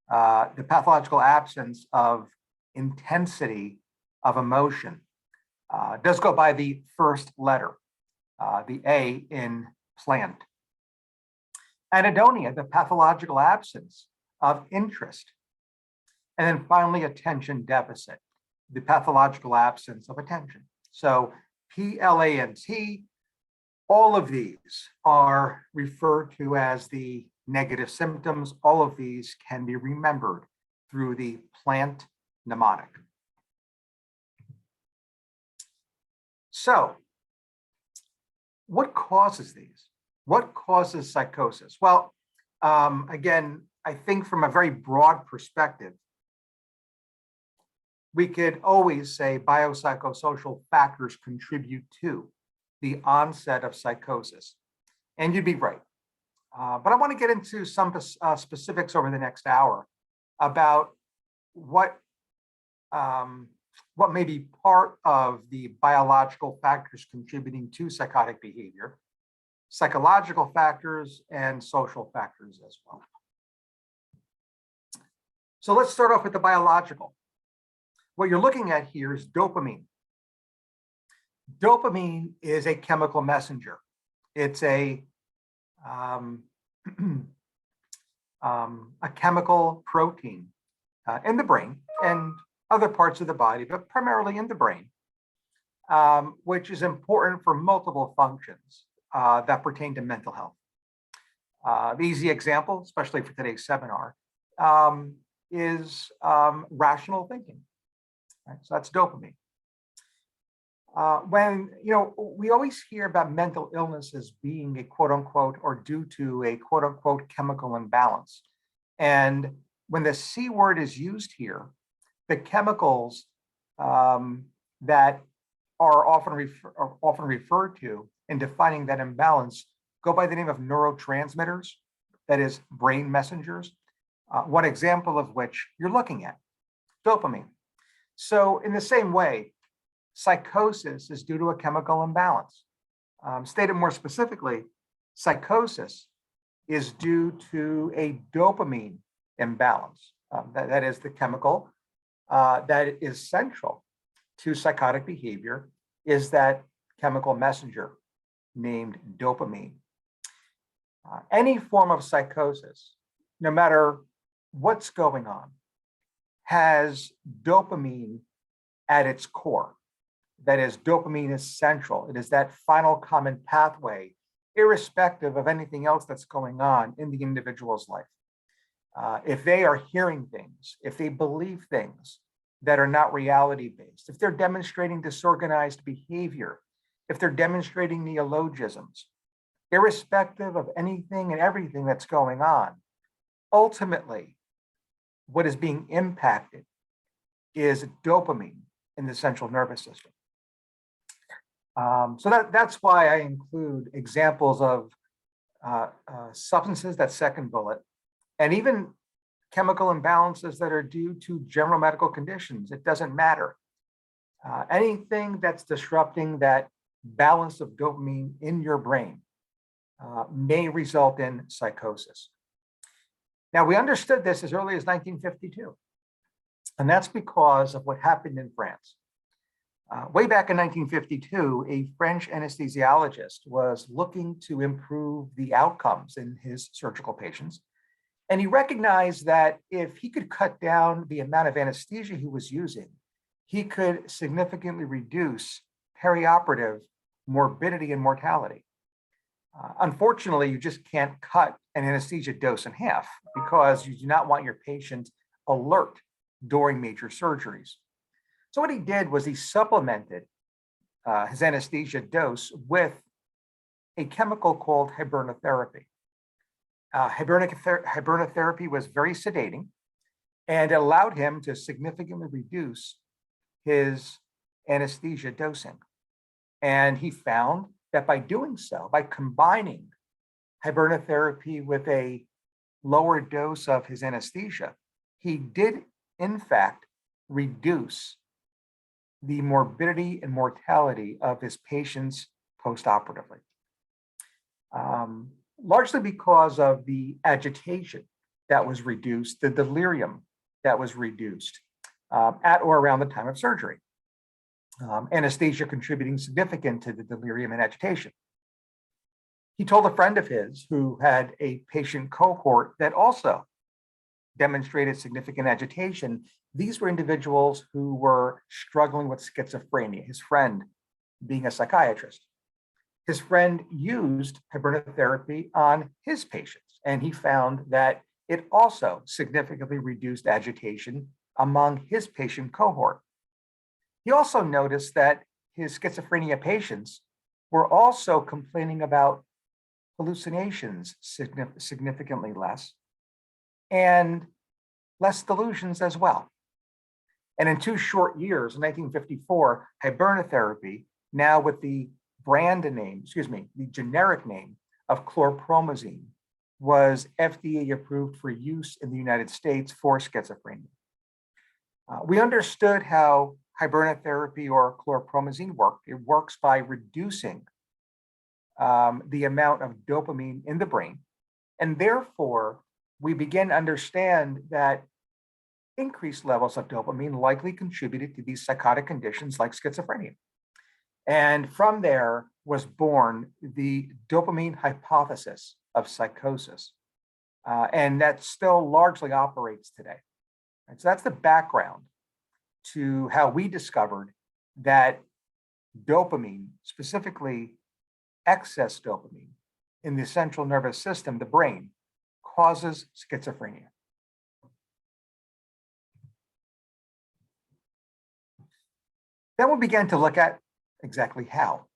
the pathological absence of intensity of emotion, does go by the first letter, the A in plant. Anhedonia, the pathological absence of interest. And then finally, attention deficit, the pathological absence of attention. So PLANT, all of these are referred to as the negative symptoms. All of these can be remembered through the plant mnemonic. So what causes these? What causes psychosis? Well, again, I think from a very broad perspective, we could always say biopsychosocial factors contribute to the onset of psychosis. And you'd be right. But I want to get into some specifics over the next hour about what may be part of the biological factors contributing to psychotic behavior, psychological factors, and social factors as well. So let's start off with the biological. What you're looking at here is dopamine. Dopamine is a chemical messenger. It's a chemical protein in the brain and other parts of the body, but primarily in the brain, which is important for multiple functions that pertain to mental health. The easy example, especially for today's seminar, is rational thinking. Right? So that's dopamine. When, we always hear about mental illnesses being a quote unquote or due to a quote unquote chemical imbalance. And when the C word is used here, the chemicals that are often referred to in defining that imbalance go by the name of neurotransmitters, that is brain messengers, one example of which you're looking at, dopamine. So in the same way, psychosis is due to a chemical imbalance. Stated more specifically, psychosis is due to a dopamine imbalance. That is the chemical that is central to psychotic behavior, is that chemical messenger named dopamine. Any form of psychosis, no matter what's going on, has dopamine at its core. That is, dopamine is central. It is that final common pathway, irrespective of anything else that's going on in the individual's life. If they are hearing things, if they believe things that are not reality-based, if they're demonstrating disorganized behavior, if they're demonstrating neologisms, irrespective of anything and everything that's going on, ultimately, what is being impacted is dopamine in the central nervous system. So that's why I include examples of substances, that second bullet, and even chemical imbalances that are due to general medical conditions. It doesn't matter. Anything that's disrupting that balance of dopamine in your brain may result in psychosis. Now, we understood this as early as 1952, and that's because of what happened in France. Way back in 1952, a French anesthesiologist was looking to improve the outcomes in his surgical patients. And he recognized that if he could cut down the amount of anesthesia he was using, he could significantly reduce perioperative morbidity and mortality. Unfortunately, you just can't cut an anesthesia dose in half because you do not want your patient alert during major surgeries. So what he did was he supplemented his anesthesia dose with a chemical called hibernotherapy. Hibernotherapy was very sedating, and it allowed him to significantly reduce his anesthesia dosing. And he found that by doing so, by combining hibernotherapy with a lower dose of his anesthesia, he did, in fact, reduce the morbidity and mortality of his patients postoperatively. Largely because of the agitation that was reduced, the delirium that was reduced at or around the time of surgery. Anesthesia contributing significant to the delirium and agitation. He told a friend of his who had a patient cohort that also demonstrated significant agitation. These were individuals who were struggling with schizophrenia, his friend being a psychiatrist. His friend used hibernotherapy on his patients, and he found that it also significantly reduced agitation among his patient cohort. He also noticed that his schizophrenia patients were also complaining about hallucinations significantly less, and less delusions as well. And in 2 short years, in 1954, hibernotherapy, now with the the generic name of chlorpromazine was FDA approved for use in the United States for schizophrenia. We understood how hibernotherapy or chlorpromazine worked. It works by reducing the amount of dopamine in the brain. And therefore, we begin to understand that increased levels of dopamine likely contributed to these psychotic conditions like schizophrenia. And from there was born the dopamine hypothesis of psychosis. And that still largely operates today. And so that's the background to how we discovered that dopamine, specifically excess dopamine in the central nervous system, the brain, causes schizophrenia. Then we began to look at exactly how.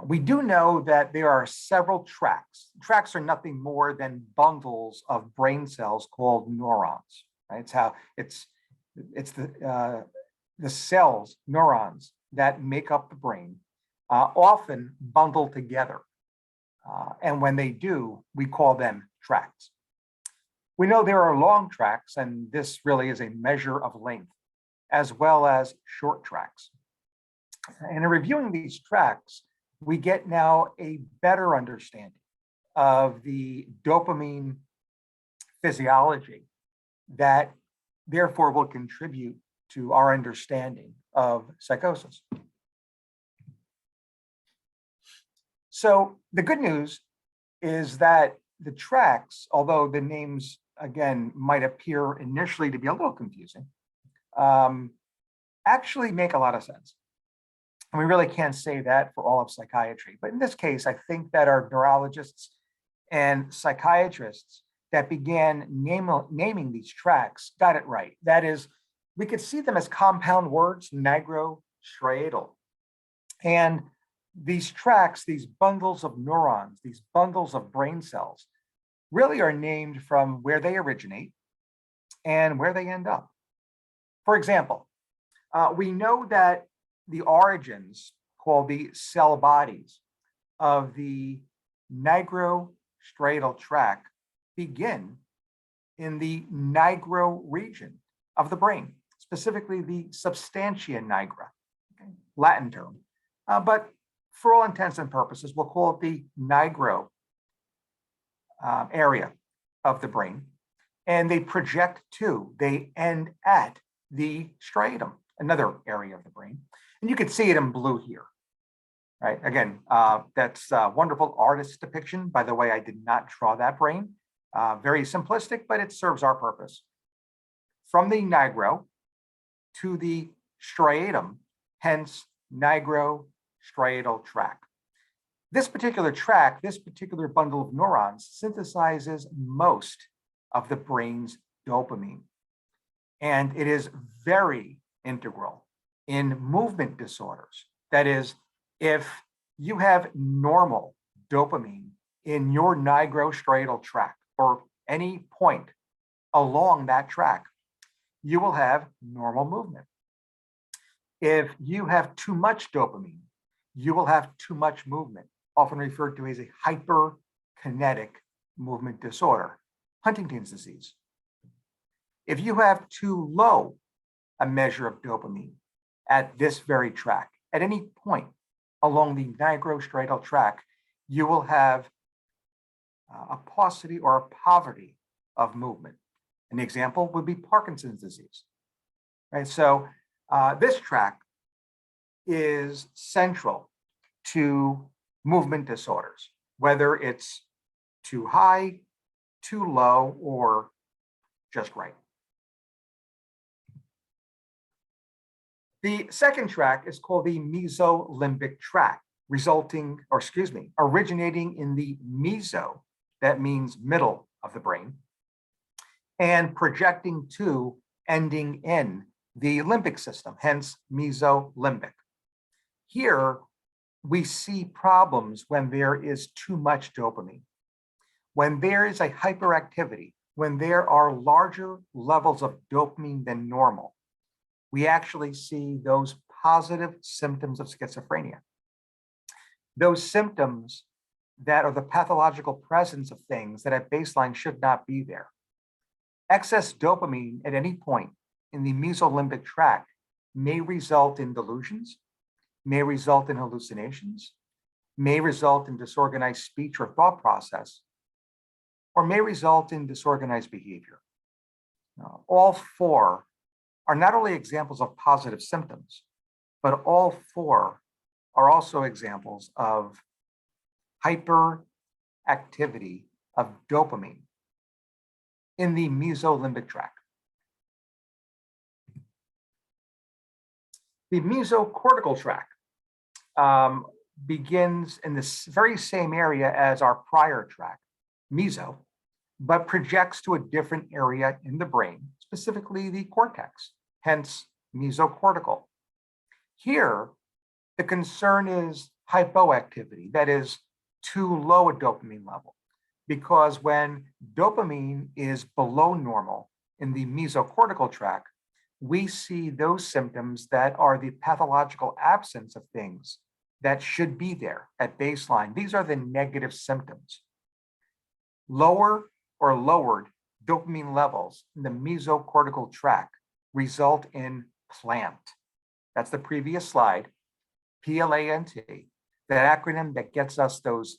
We do know that there are several tracts. Tracts are nothing more than bundles of brain cells called neurons. Right? It's the cells, neurons, that make up the brain, often bundled together. And when they do, we call them tracts. We know there are long tracts, and this really is a measure of length, as well as short tracts. And in reviewing these tracts, we get now a better understanding of the dopamine physiology that therefore will contribute to our understanding of psychosis. So the good news is that the tracts, although the names, again, might appear initially to be a little confusing, actually make a lot of sense. And we really can't say that for all of psychiatry. But in this case, I think that our neurologists and psychiatrists that began naming these tracts got it right. That is, we could see them as compound words, nigrostriatal. And these tracts, these bundles of neurons, these bundles of brain cells, really are named from where they originate and where they end up. For example, we know that the origins, called the cell bodies, of the nigrostriatal tract begin in the nigro region of the brain, specifically the substantia nigra, okay, Latin term. But for all intents and purposes, we'll call it the nigro area of the brain. And they project to, they end at the striatum, another area of the brain. And you can see it in blue here, right? Again, that's a wonderful artist's depiction. By the way, I did not draw that brain. Very simplistic, but it serves our purpose. From the nigro to the striatum, hence nigrostriatal tract. This particular tract, this particular bundle of neurons, synthesizes most of the brain's dopamine. And it is very integral in movement disorders. That is, if you have normal dopamine in your nigrostriatal tract or any point along that track, you will have normal movement. If you have too much dopamine, you will have too much movement, often referred to as a hyperkinetic movement disorder, Huntington's disease. If you have too low a measure of dopamine at this very track, at any point along the nigrostriatal tract, you will have a paucity or a poverty of movement. An example would be Parkinson's disease. Right? So this tract is central to movement disorders, whether it's too high, too low, or just right. The second tract is called the mesolimbic tract, originating in the meso, that means middle of the brain, and projecting to ending in the limbic system, hence mesolimbic. Here, we see problems when there is too much dopamine. When there is a hyperactivity, when there are larger levels of dopamine than normal, we actually see those positive symptoms of schizophrenia. those symptoms that are the pathological presence of things that at baseline should not be there. Excess dopamine at any point in the mesolimbic tract may result in delusions, may result in hallucinations, may result in disorganized speech or thought process, or may result in disorganized behavior. Now, all four are not only examples of positive symptoms, but all four are also examples of hyperactivity of dopamine in the mesolimbic tract. The mesocortical tract begins in this very same area as our prior tract, meso, but projects to a different area in the brain, specifically the cortex, hence mesocortical. Here, the concern is hypoactivity, that is, too low a dopamine level, because when dopamine is below normal in the mesocortical tract, we see those symptoms that are the pathological absence of things that should be there at baseline. These are the negative symptoms. Lower or lowered dopamine levels in the mesocortical tract result in PLANT. That's the previous slide, PLANT, that acronym that gets us those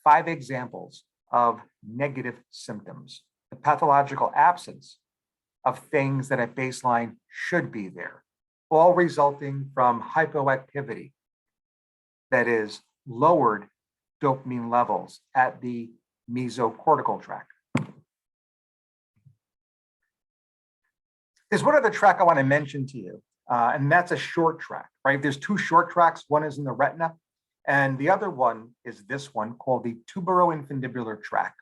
5 examples of negative symptoms, the pathological absence of things that at baseline should be there, all resulting from hypoactivity, that is, lowered dopamine levels at the mesocortical tract. There's one other tract I want to mention to you, and that's a short tract, right? There's 2 short tracts. One is in the retina, and the other one is this one called the tuberoinfundibular tract.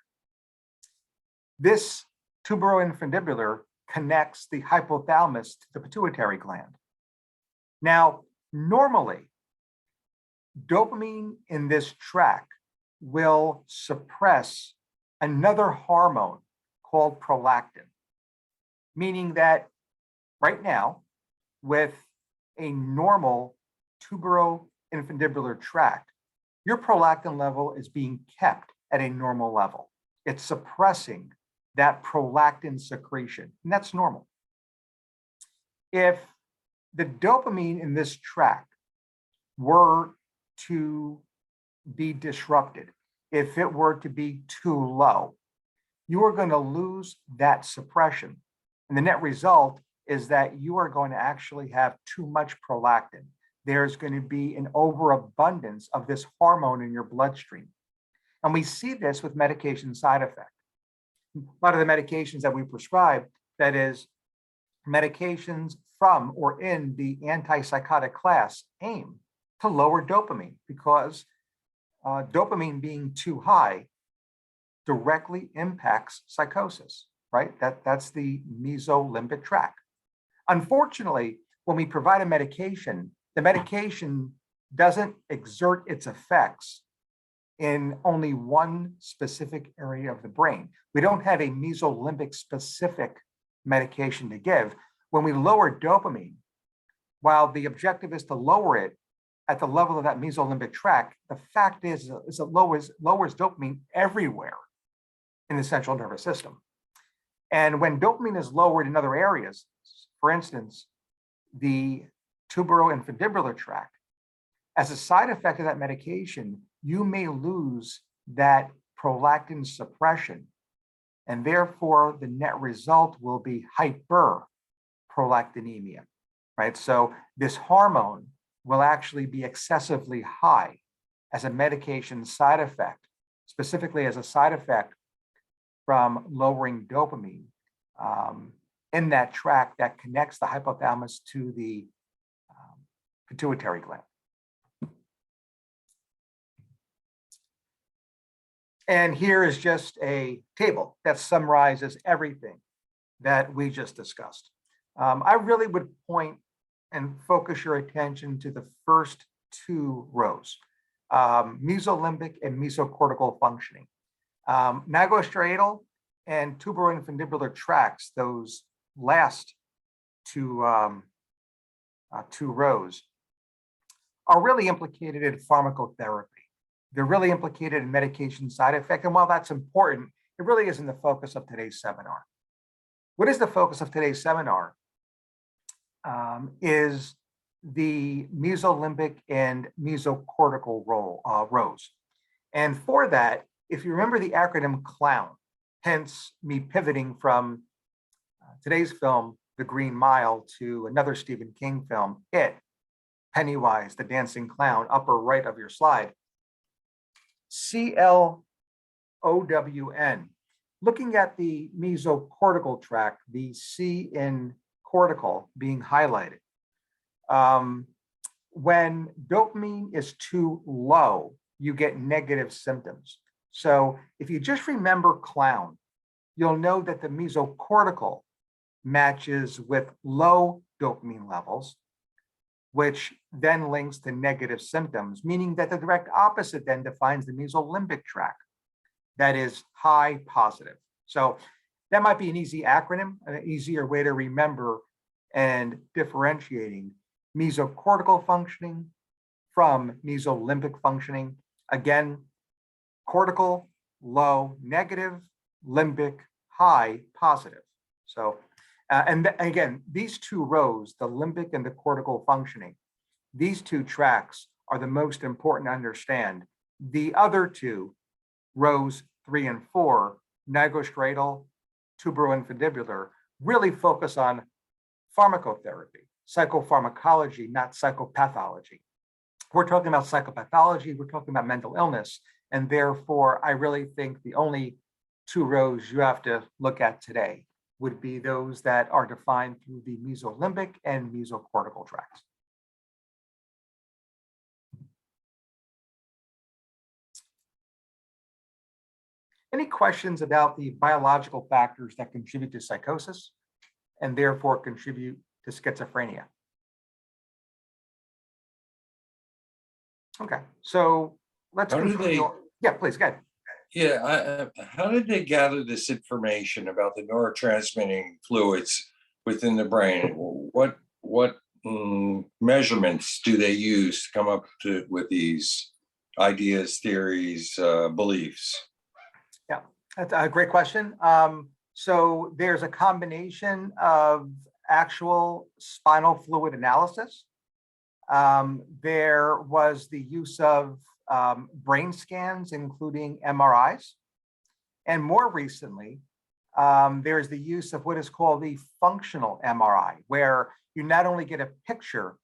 This tuberoinfundibular connects the hypothalamus to the pituitary gland. Now, normally, dopamine in this tract will suppress another hormone called prolactin, meaning that right now, with a normal tuberoinfundibular tract, your prolactin level is being kept at a normal level. It's suppressing that prolactin secretion, and that's normal. If the dopamine in this tract were to be disrupted, if it were to be too low, you are going to lose that suppression. And the net result is that you are going to actually have too much prolactin. There's going to be an overabundance of this hormone in your bloodstream. And we see this with medication side effect. A lot of the medications that we prescribe, that is, medications from or in the antipsychotic class, aim to lower dopamine because dopamine being too high directly impacts psychosis, right? That's the mesolimbic tract. Unfortunately, when we provide a medication, the medication doesn't exert its effects in only one specific area of the brain. We don't have a mesolimbic specific medication to give. When we lower dopamine, while the objective is to lower it at the level of that mesolimbic tract, the fact is it lowers dopamine everywhere in the central nervous system. And when dopamine is lowered in other areas, for instance, the tuberoinfundibular tract, as a side effect of that medication, you may lose that prolactin suppression. And therefore, the net result will be hyperprolactinemia, right? So this hormone will actually be excessively high as a medication side effect, specifically as a side effect from lowering dopamine in that tract that connects the hypothalamus to the pituitary gland. And here is just a table that summarizes everything that we just discussed. I really would point and focus your attention to the first 2 rows, mesolimbic and mesocortical functioning. Nigrostriatal and tuberoinfundibular tracts, those last 2 rows, are really implicated in pharmacotherapy. They're really implicated in medication side effect. And while that's important, it really isn't the focus of today's seminar. What is the focus of today's seminar is the mesolimbic and mesocortical rows. And for that, if you remember the acronym CLOWN, hence me pivoting from today's film, The Green Mile, to another Stephen King film, It, Pennywise, the Dancing Clown, upper right of your slide. CLOWN, looking at the mesocortical tract, the C in cortical being highlighted. When dopamine is too low, you get negative symptoms. So if you just remember clown, you'll know that the mesocortical matches with low dopamine levels, which then links to negative symptoms, meaning that the direct opposite then defines the mesolimbic tract, that is high positive. So that might be an easy acronym, an easier way to remember and differentiating mesocortical functioning from mesolimbic functioning. Again, cortical, low, negative, limbic, high, positive. So, and again, these two rows, the limbic and the cortical functioning, these two tracks are the most important to understand. The other two, rows 3 and 4, nigrostriatal, tuberoinfundibular, really focus on pharmacotherapy, psychopharmacology, not psychopathology. We're talking about psychopathology, we're talking about mental illness, and therefore I really think the only two rows you have to look at today would be those that are defined through the mesolimbic and mesocortical tracts. Any questions about the biological factors that contribute to psychosis and therefore contribute to schizophrenia? Okay, so let's continue. Yeah, please, go ahead. Yeah, how did they gather this information about the neurotransmitting fluids within the brain? What measurements do they use to come up with these ideas, theories, beliefs? Yeah, that's a great question. So there's a combination of actual spinal fluid analysis. There was the use of brain scans, including MRIs. And more recently, there's the use of what is called the functional MRI, where you not only get a picture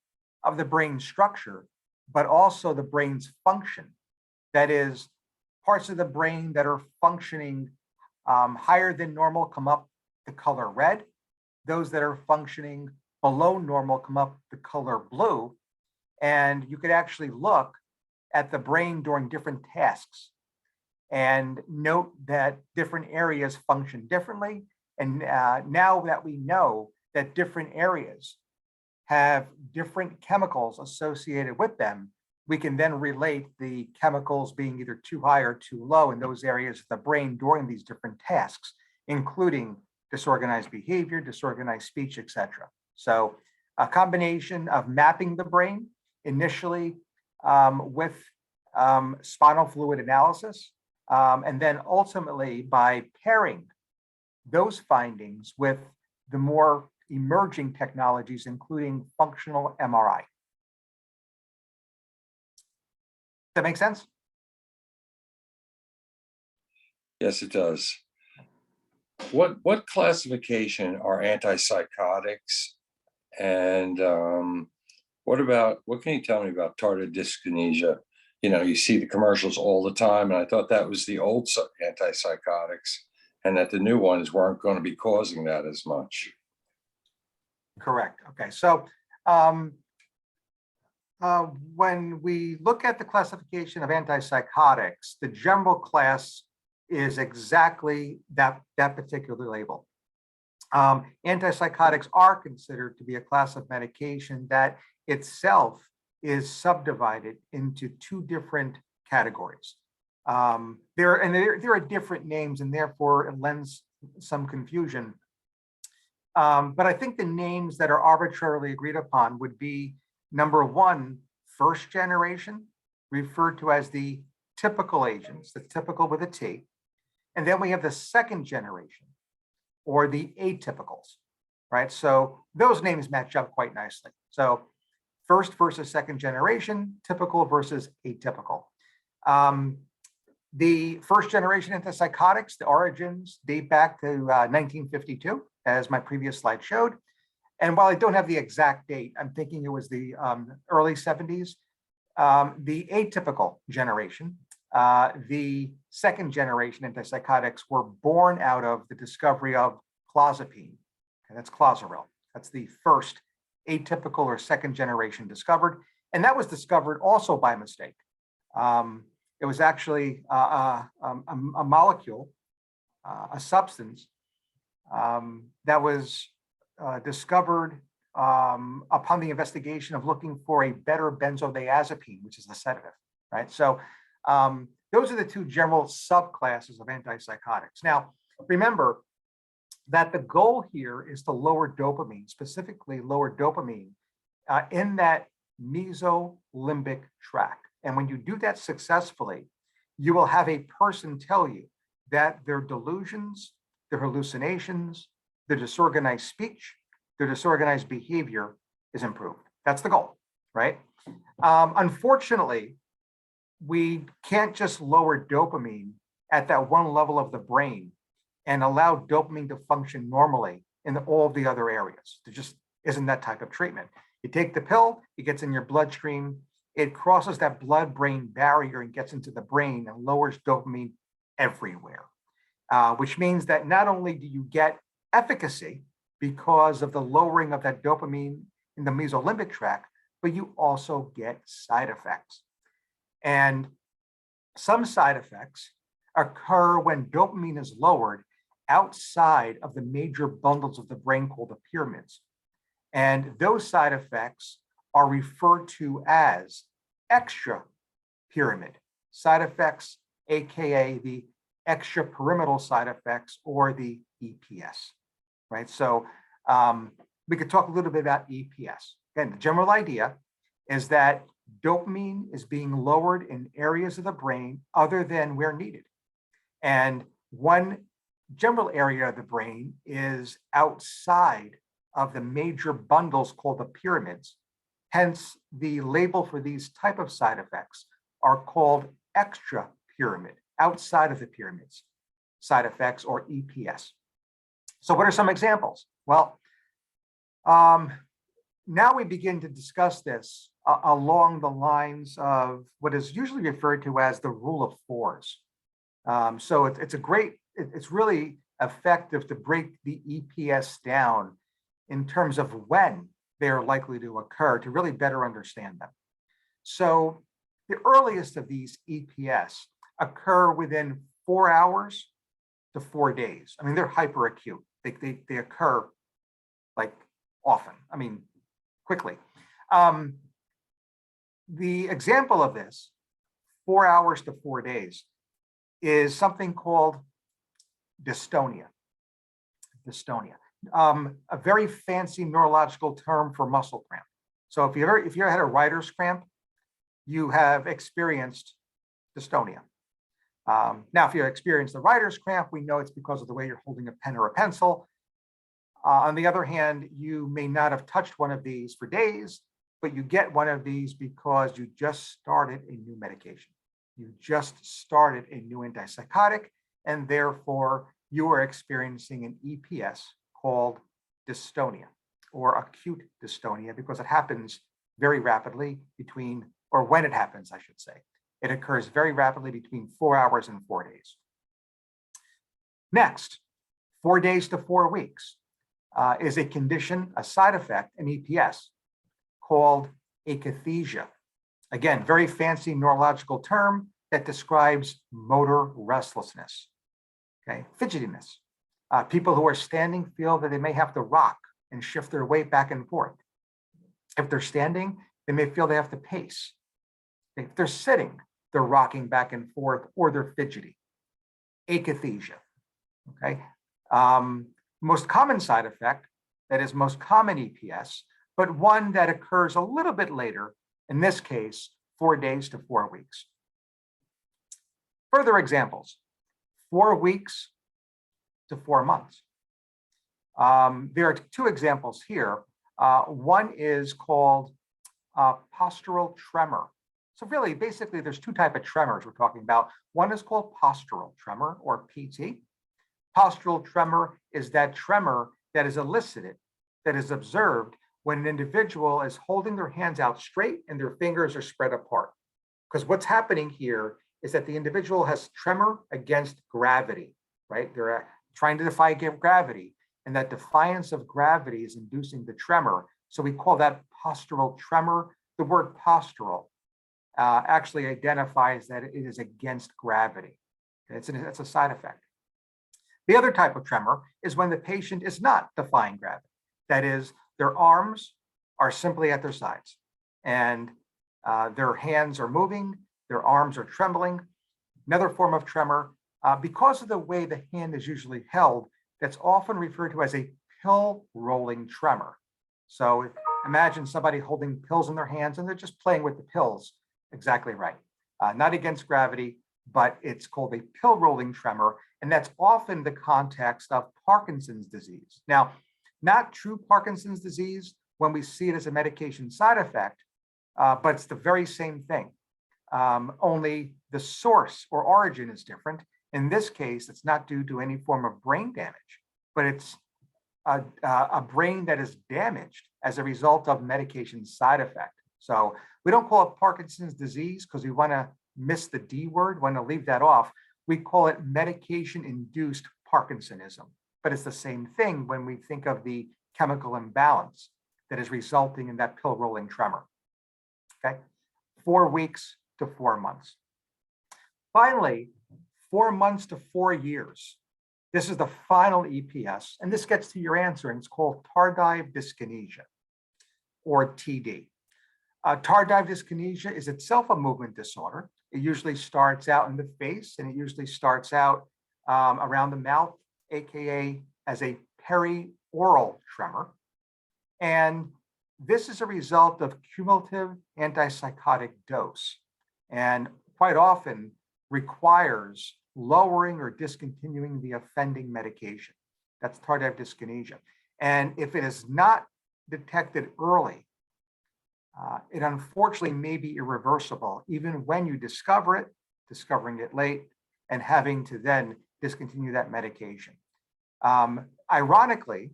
of the brain structure, but also the brain's function. That is, parts of the brain that are functioning higher than normal come up the color red. Those that are functioning below normal come up the color blue. And you could actually look at the brain during different tasks and note that different areas function differently. And now that we know that different areas have different chemicals associated with them, we can then relate the chemicals being either too high or too low in those areas of the brain during these different tasks, including disorganized behavior, disorganized speech, etc. So a combination of mapping the brain initially with spinal fluid analysis, and then ultimately by pairing those findings with the more emerging technologies, including functional MRI. Does that make sense? Yes, it does. What classification are antipsychotics? And what can you tell me about tardive dyskinesia? You know, you see the commercials all the time, and I thought that was the old antipsychotics and that the new ones weren't going to be causing that as much. Correct. Okay. So when we look at the classification of antipsychotics, the general class is exactly that particular label. Antipsychotics are considered to be a class of medication that itself is subdivided into two different categories. There are different names, and therefore it lends some confusion. But I think the names that are arbitrarily agreed upon would be number one, first generation, referred to as the typical agents, the typical with a T. And then we have the second generation, or the atypicals, right? So those names match up quite nicely. So first versus second generation, typical versus atypical. The first generation antipsychotics, the origins date back to 1952, as my previous slide showed. And while I don't have the exact date, I'm thinking it was the early 70s. The atypical generation, the second generation antipsychotics were born out of the discovery of clozapine. Okay, that's clozaril. That's the first atypical or second generation discovered. And that was discovered also by mistake. It was actually a molecule, a substance that was discovered upon the investigation of looking for a better benzodiazepine, which is a sedative, right? So those are the two general subclasses of antipsychotics. Now, remember that the goal here is to lower dopamine, specifically lower dopamine in that mesolimbic tract. And when you do that successfully, you will have a person tell you that their delusions, their hallucinations, their disorganized speech, their disorganized behavior is improved. That's the goal, right? Unfortunately, we can't just lower dopamine at that one level of the brain and allow dopamine to function normally in all the other areas. There just isn't that type of treatment. You take the pill, it gets in your bloodstream, it crosses that blood-brain barrier and gets into the brain and lowers dopamine everywhere, which means that not only do you get efficacy because of the lowering of that dopamine in the mesolimbic tract, but you also get side effects. And some side effects occur when dopamine is lowered outside of the major bundles of the brain called the pyramids. And those side effects are referred to as extra pyramid side effects, AKA the extrapyramidal side effects, or the EPS, right? So we could talk a little bit about EPS. Again, the general idea is that dopamine is being lowered in areas of the brain other than where needed. And one general area of the brain is outside of the major bundles called the pyramids. Hence, the label for these type of side effects are called extra pyramid, outside of the pyramids side effects, or EPS. So what are some examples? Well, now we begin to discuss this along the lines of what is usually referred to as the rule of fours. So it's really effective to break the EPS down in terms of when they're likely to occur to really better understand them. So the earliest of these EPS occur within 4 hours to 4 days. I mean, they're hyperacute. They occur like often, I mean, quickly. The example of this, 4 hours to 4 days, is something called dystonia. Dystonia, a very fancy neurological term for muscle cramp. So if you ever had a writer's cramp, you have experienced dystonia. Now, if you experience the writer's cramp, we know it's because of the way you're holding a pen or a pencil. On the other hand, you may not have touched one of these for days, but you get one of these because you just started a new medication. You just started a new antipsychotic, and therefore you are experiencing an EPS called dystonia, or acute dystonia, because it happens very rapidly or when it happens, I should say. It occurs very rapidly between 4 hours and 4 days. Next, 4 days to 4 weeks is a condition, a side effect, an EPS, called akathisia. Again, very fancy neurological term that describes motor restlessness, okay, fidgetiness. People who are standing feel that they may have to rock and shift their weight back and forth. If they're standing, they may feel they have to pace. If they're sitting, they're rocking back and forth, or they're fidgety. Akathisia, okay? Most common side effect, that is most common EPS, but one that occurs a little bit later, in this case, 4 days to 4 weeks. Further examples, 4 weeks to 4 months. There are 2 examples here. One is called postural tremor. So really, basically, there's 2 types of tremors we're talking about. One is called postural tremor, or PT. Postural tremor is that tremor that is elicited, that is observed when an individual is holding their hands out straight and their fingers are spread apart. Because what's happening here is that the individual has tremor against gravity, right? They're trying to defy gravity, and that defiance of gravity is inducing the tremor. So we call that postural tremor. The word postural actually identifies that it is against gravity. It's a side effect. The other type of tremor is when the patient is not defying gravity. That is, their arms are simply at their sides, and their hands are moving, their arms are trembling. Another form of tremor, because of the way the hand is usually held, that's often referred to as a pill rolling tremor. So imagine somebody holding pills in their hands and they're just playing with the pills. Exactly right. Not against gravity, but it's called a pill rolling tremor. And that's often the context of Parkinson's disease. Now, not true Parkinson's disease when we see it as a medication side effect, but it's the very same thing. Only the source or origin is different. In this case, it's not due to any form of brain damage, but it's a brain that is damaged as a result of medication side effect. So we don't call it Parkinson's disease because we want to miss the D word, want to leave that off. We call it medication-induced Parkinsonism, but it's the same thing when we think of the chemical imbalance that is resulting in that pill rolling tremor. Okay, 4 weeks to 4 months. Finally, 4 months to 4 years. This is the final EPS, and this gets to your answer, and it's called tardive dyskinesia, or TD. Tardive dyskinesia is itself a movement disorder. It usually starts out in the face, and it usually starts out around the mouth, aka as a perioral tremor. And this is a result of cumulative antipsychotic dose, and quite often requires lowering or discontinuing the offending medication. That's tardive dyskinesia. And if it is not detected early, it unfortunately may be irreversible, even when you discover it, discovering it late, and having to then discontinue that medication. Ironically,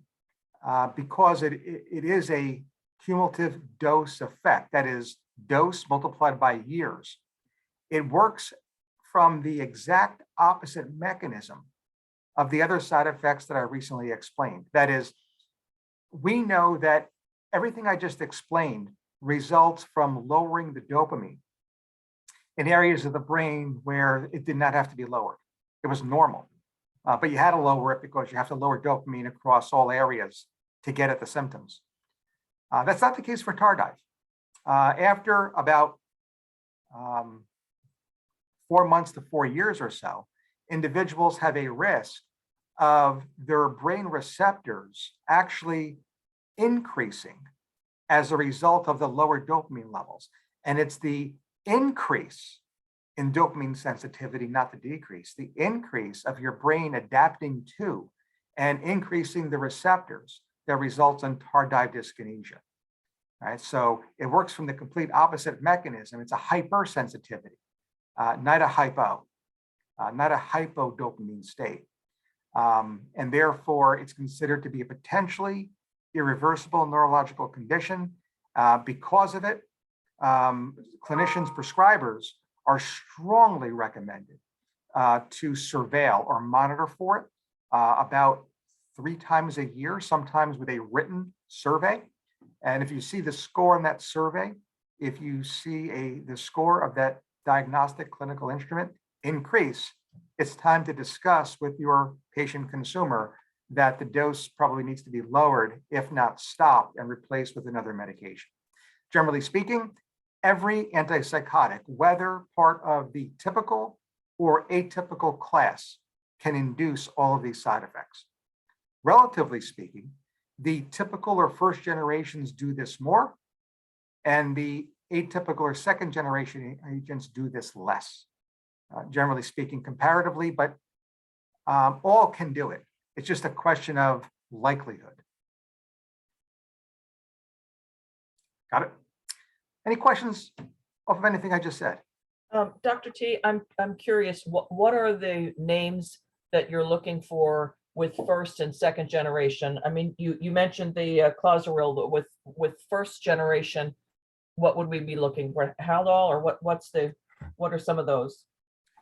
because it is a cumulative dose effect, that is dose multiplied by years, it works from the exact opposite mechanism of the other side effects that I recently explained. That is, we know that everything I just explained results from lowering the dopamine in areas of the brain where it did not have to be lowered. It was normal, but you had to lower it because you have to lower dopamine across all areas to get at the symptoms. That's not the case for tardive. After about 4 months to 4 years or so, individuals have a risk of their brain receptors actually increasing as a result of the lower dopamine levels. And it's the increase in dopamine sensitivity, not the decrease, the increase of your brain adapting to and increasing the receptors that results in tardive dyskinesia. Right? So it works from the complete opposite mechanism. It's a hypersensitivity, not a hypodopamine state. And therefore, it's considered to be a potentially irreversible neurological condition. Because of it, clinicians, prescribers are strongly recommended to surveil or monitor for it about 3 times a year, sometimes with a written survey. And if you see the score on that survey, if you see the score of that diagnostic clinical instrument increase, it's time to discuss with your patient consumer that the dose probably needs to be lowered, if not stopped and replaced with another medication. Generally speaking, every antipsychotic, whether part of the typical or atypical class, can induce all of these side effects. Relatively speaking, the typical or first generations do this more, and the atypical or second generation agents do this less. generally speaking, comparatively, but all can do it. It's just a question of likelihood. Got it? Any questions off of anything I just said? Dr. T, I'm curious, what are the names that you're looking for with first and second generation? I mean, you mentioned the Clauseril, but with first generation, what would we be looking for? Haldol, or what are some of those?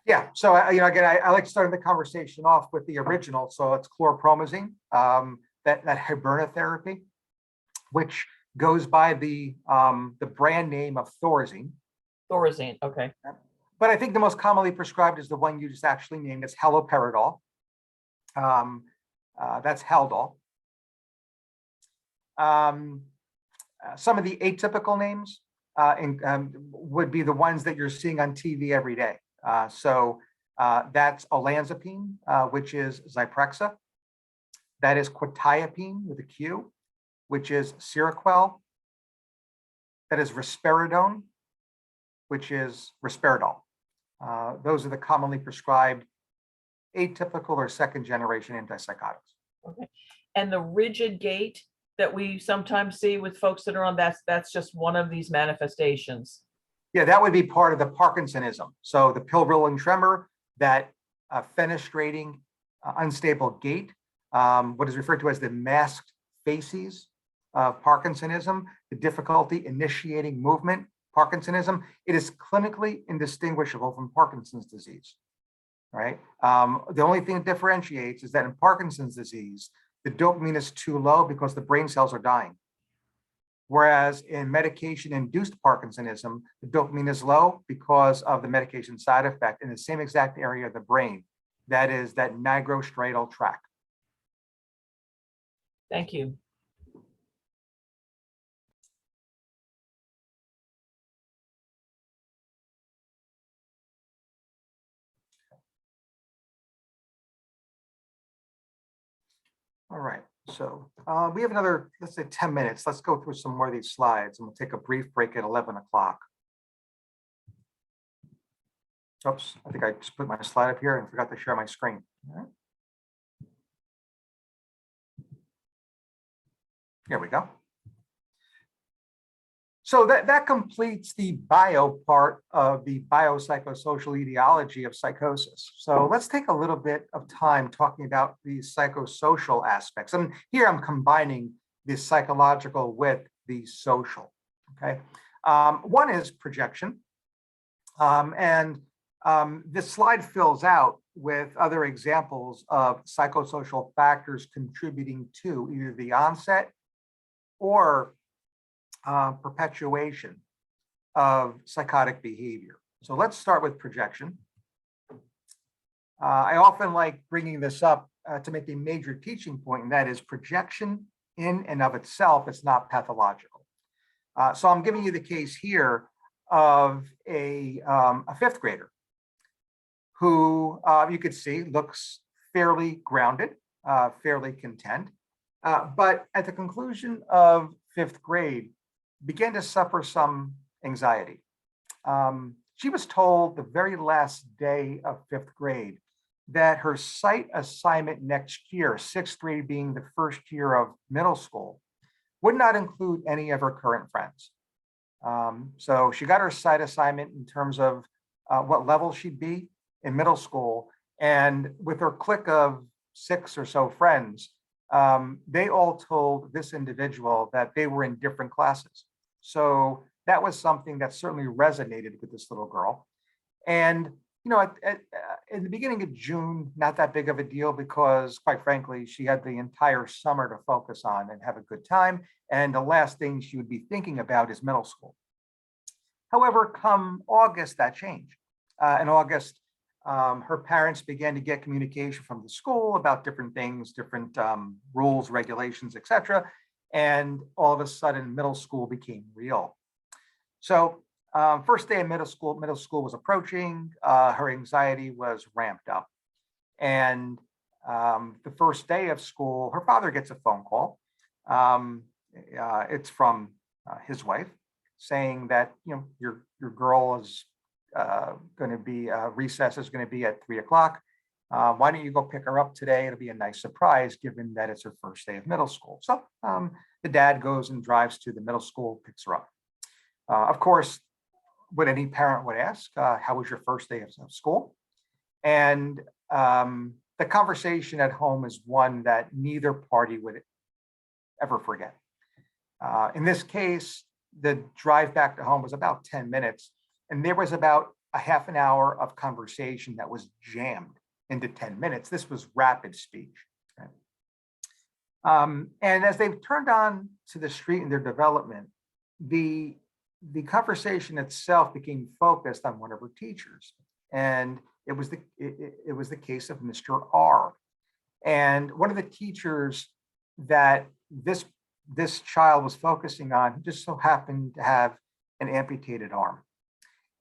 Yeah, so again, I like starting the conversation off with the original. So it's chlorpromazine, that Hiberna therapy, which goes by the brand name of Thorazine. Thorazine, okay. But I think the most commonly prescribed is the one you just actually named. It's haloperidol. That's Haldol. Some of the atypical names would be the ones that you're seeing on TV every day. So that's olanzapine, which is Zyprexa. That is quetiapine with a Q, which is Seroquel. That is risperidone, which is risperidol. Those are the commonly prescribed atypical or second generation antipsychotics. Okay. And the rigid gait that we sometimes see with folks that are on that's just one of these manifestations. Yeah, that would be part of the Parkinsonism. So the pill-rolling tremor, that fenestrating, unstable gait, what is referred to as the masked facies of Parkinsonism, the difficulty initiating movement, Parkinsonism, it is clinically indistinguishable from Parkinson's disease, right? The only thing that differentiates is that in Parkinson's disease, the dopamine is too low because the brain cells are dying. Whereas in medication-induced Parkinsonism, the dopamine is low because of the medication side effect in the same exact area of the brain. That is that nigrostriatal tract. Thank you. All right, so we have another, let's say 10 minutes. Let's go through some more of these slides and we'll take a brief break at 11 o'clock. Oops, I think I just put my slide up here and forgot to share my screen. All right. Here we go. So that completes the bio part of the biopsychosocial etiology of psychosis. So let's take a little bit of time talking about the psychosocial aspects. And here I'm combining the psychological with the social, okay? One is projection. This slide fills out with other examples of psychosocial factors contributing to either the onset or perpetuation of psychotic behavior. So let's start with projection. I often like bringing this up to make a major teaching point, and that is projection in and of itself is not pathological. So I'm giving you the case here of a fifth grader who you could see looks fairly grounded, fairly content, but at the conclusion of fifth grade, began to suffer some anxiety. She was told the very last day of fifth grade that her psych assignment next year, sixth grade being the first year of middle school, would not include any of her current friends. So she got her psych assignment in terms of what level she'd be in middle school. And with her clique of 6 or so friends, they all told this individual that they were in different classes. So that was something that certainly resonated with this little girl. And, you know, in the beginning of June, not that big of a deal because, quite frankly, she had the entire summer to focus on and have a good time. And the last thing she would be thinking about is middle school. However, come August, that changed. In August, her parents began to get communication from the school about different things, different rules, regulations, etc. And all of a sudden, middle school became real. So first day of middle school was approaching. Her anxiety was ramped up. And the first day of school, her father gets a phone call. It's from his wife saying that, you know, your girl is going to be recess is going to be at 3 o'clock. Why don't you go pick her up today? It'll be a nice surprise given that it's her first day of middle school. So the dad goes and drives to the middle school, picks her up. Of course, what any parent would ask, how was your first day of school? And the conversation at home is one that neither party would ever forget. In this case, the drive back to home was about 10 minutes, and there was about a half an hour of conversation that was jammed into 10 minutes. This was rapid speech. Right? And as they've turned on to the street in their development, the conversation itself became focused on one of her teachers. And it was the case of Mr. R. And one of the teachers that this child was focusing on just so happened to have an amputated arm.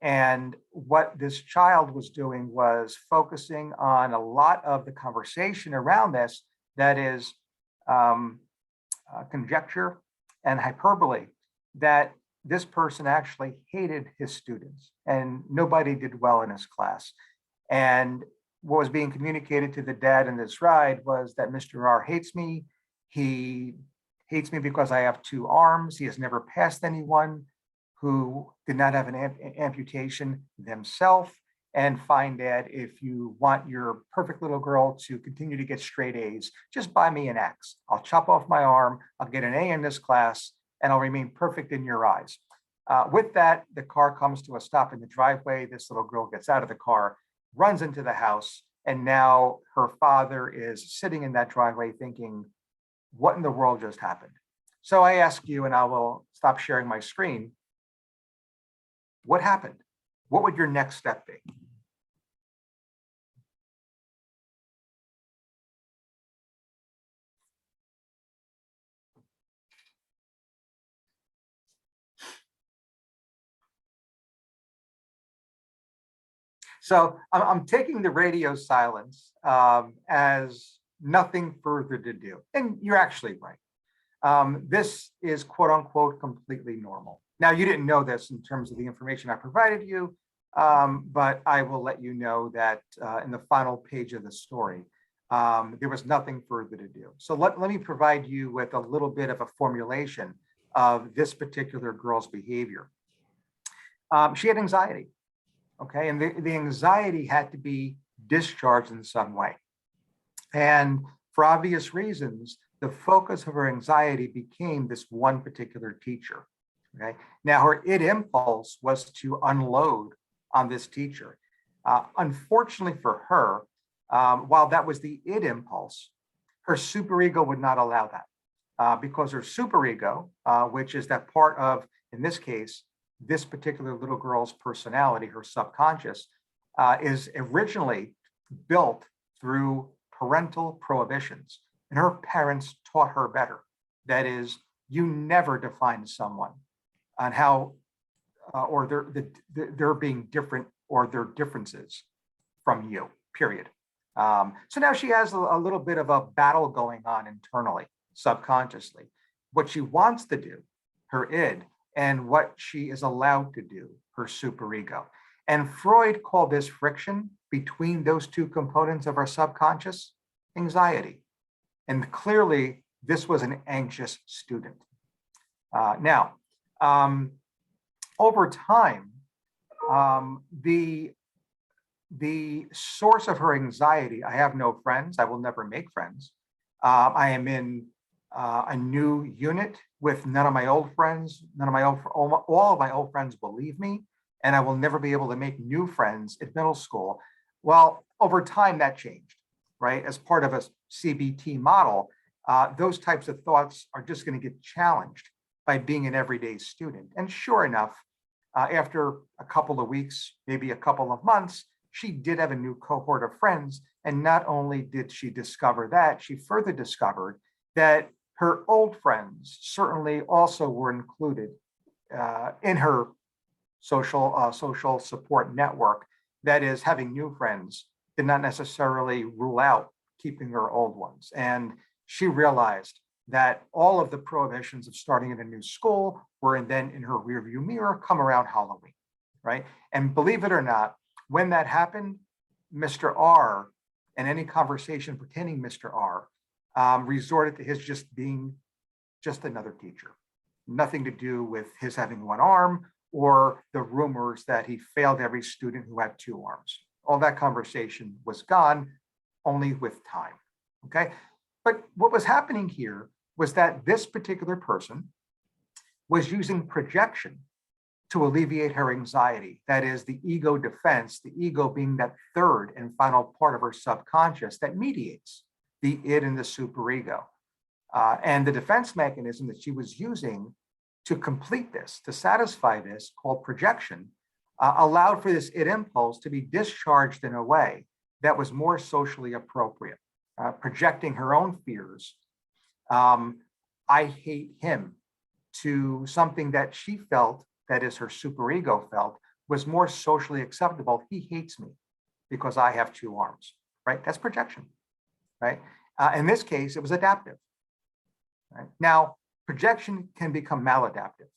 And what this child was doing was focusing on a lot of the conversation around this, that is conjecture and hyperbole, that this person actually hated his students and nobody did well in his class. And what was being communicated to the dad in this ride was that Mr. R hates me. He hates me because I have 2 arms. He has never passed anyone who did not have an amputation themselves. And fine, Dad, if you want your perfect little girl to continue to get straight A's, just buy me an X. I'll chop off my arm, I'll get an A in this class, and I'll remain perfect in your eyes. With that, the car comes to a stop in the driveway. This little girl gets out of the car, runs into the house, and now her father is sitting in that driveway thinking, what in the world just happened? So I ask you, and I will stop sharing my screen, what happened? What would your next step be? So I'm taking the radio silence as nothing further to do. And you're actually right. This is quote unquote completely normal. Now, you didn't know this in terms of the information I provided you, but I will let you know that in the final page of the story, there was nothing further to do. So let me provide you with a little bit of a formulation of this particular girl's behavior. She had anxiety. Okay, and the anxiety had to be discharged in some way. And for obvious reasons, the focus of her anxiety became this one particular teacher. Okay, now her id impulse was to unload on this teacher. Unfortunately for her, while that was the id impulse, her superego would not allow that because her superego, which is that part of, in this case, this particular little girl's personality, her subconscious, is originally built through parental prohibitions. And her parents taught her better. That is, you never define someone on how, or they're being different or their differences from you, period. So now she has a little bit of a battle going on internally, subconsciously. What she wants to do, her id, and what she is allowed to do, her superego. And Freud called this friction between those two components of our subconscious, anxiety. And clearly, this was an anxious student. Now, over time, the source of her anxiety, I have no friends, I will never make friends. I am in a new unit with none of my old friends, all of my old friends will leave me, and I will never be able to make new friends at middle school. Well, over time that changed, right? As part of a CBT model, those types of thoughts are just going to get challenged by being an everyday student. And sure enough, after a couple of weeks, maybe a couple of months, she did have a new cohort of friends. And not only did she discover that, she further discovered that her old friends certainly also were included in her social support network. That is, having new friends did not necessarily rule out keeping her old ones. And she realized that all of the prohibitions of starting in a new school were then in her rearview mirror come around Halloween. right? And believe it or not, when that happened, Mr. R and any conversation pertaining Mr. R resorted to his just being just another teacher. Nothing to do with his having one arm or the rumors that he failed every student who had two arms. All that conversation was gone, only with time, okay? But what was happening here was that this particular person was using projection to alleviate her anxiety. That is the ego defense, the ego being that third and final part of her subconscious that mediates the id and the superego. And the defense mechanism that she was using to complete this, to satisfy this, called projection, allowed for this id impulse to be discharged in a way that was more socially appropriate, projecting her own fears. I hate him, to something that she felt, that is her superego felt, was more socially acceptable. He hates me because I have two arms, right? That's projection, right? In this case, it was adaptive. Right? Now, projection can become maladaptive.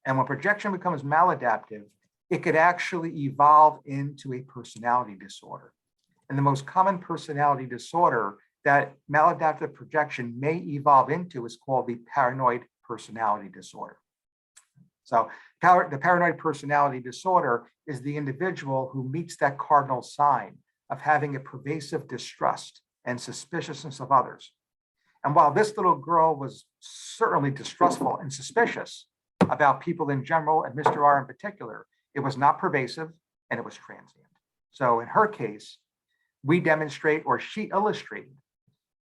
And when projection becomes maladaptive, it could actually evolve into a personality disorder. And the most common personality disorder that maladaptive projection may evolve into is called the paranoid personality disorder. So the paranoid personality disorder is the individual who meets that cardinal sign of having a pervasive distrust and suspiciousness of others. And while this little girl was certainly distrustful and suspicious about people in general and Mr. R in particular, it was not pervasive and it was transient. So in her case, we demonstrate, or she illustrated,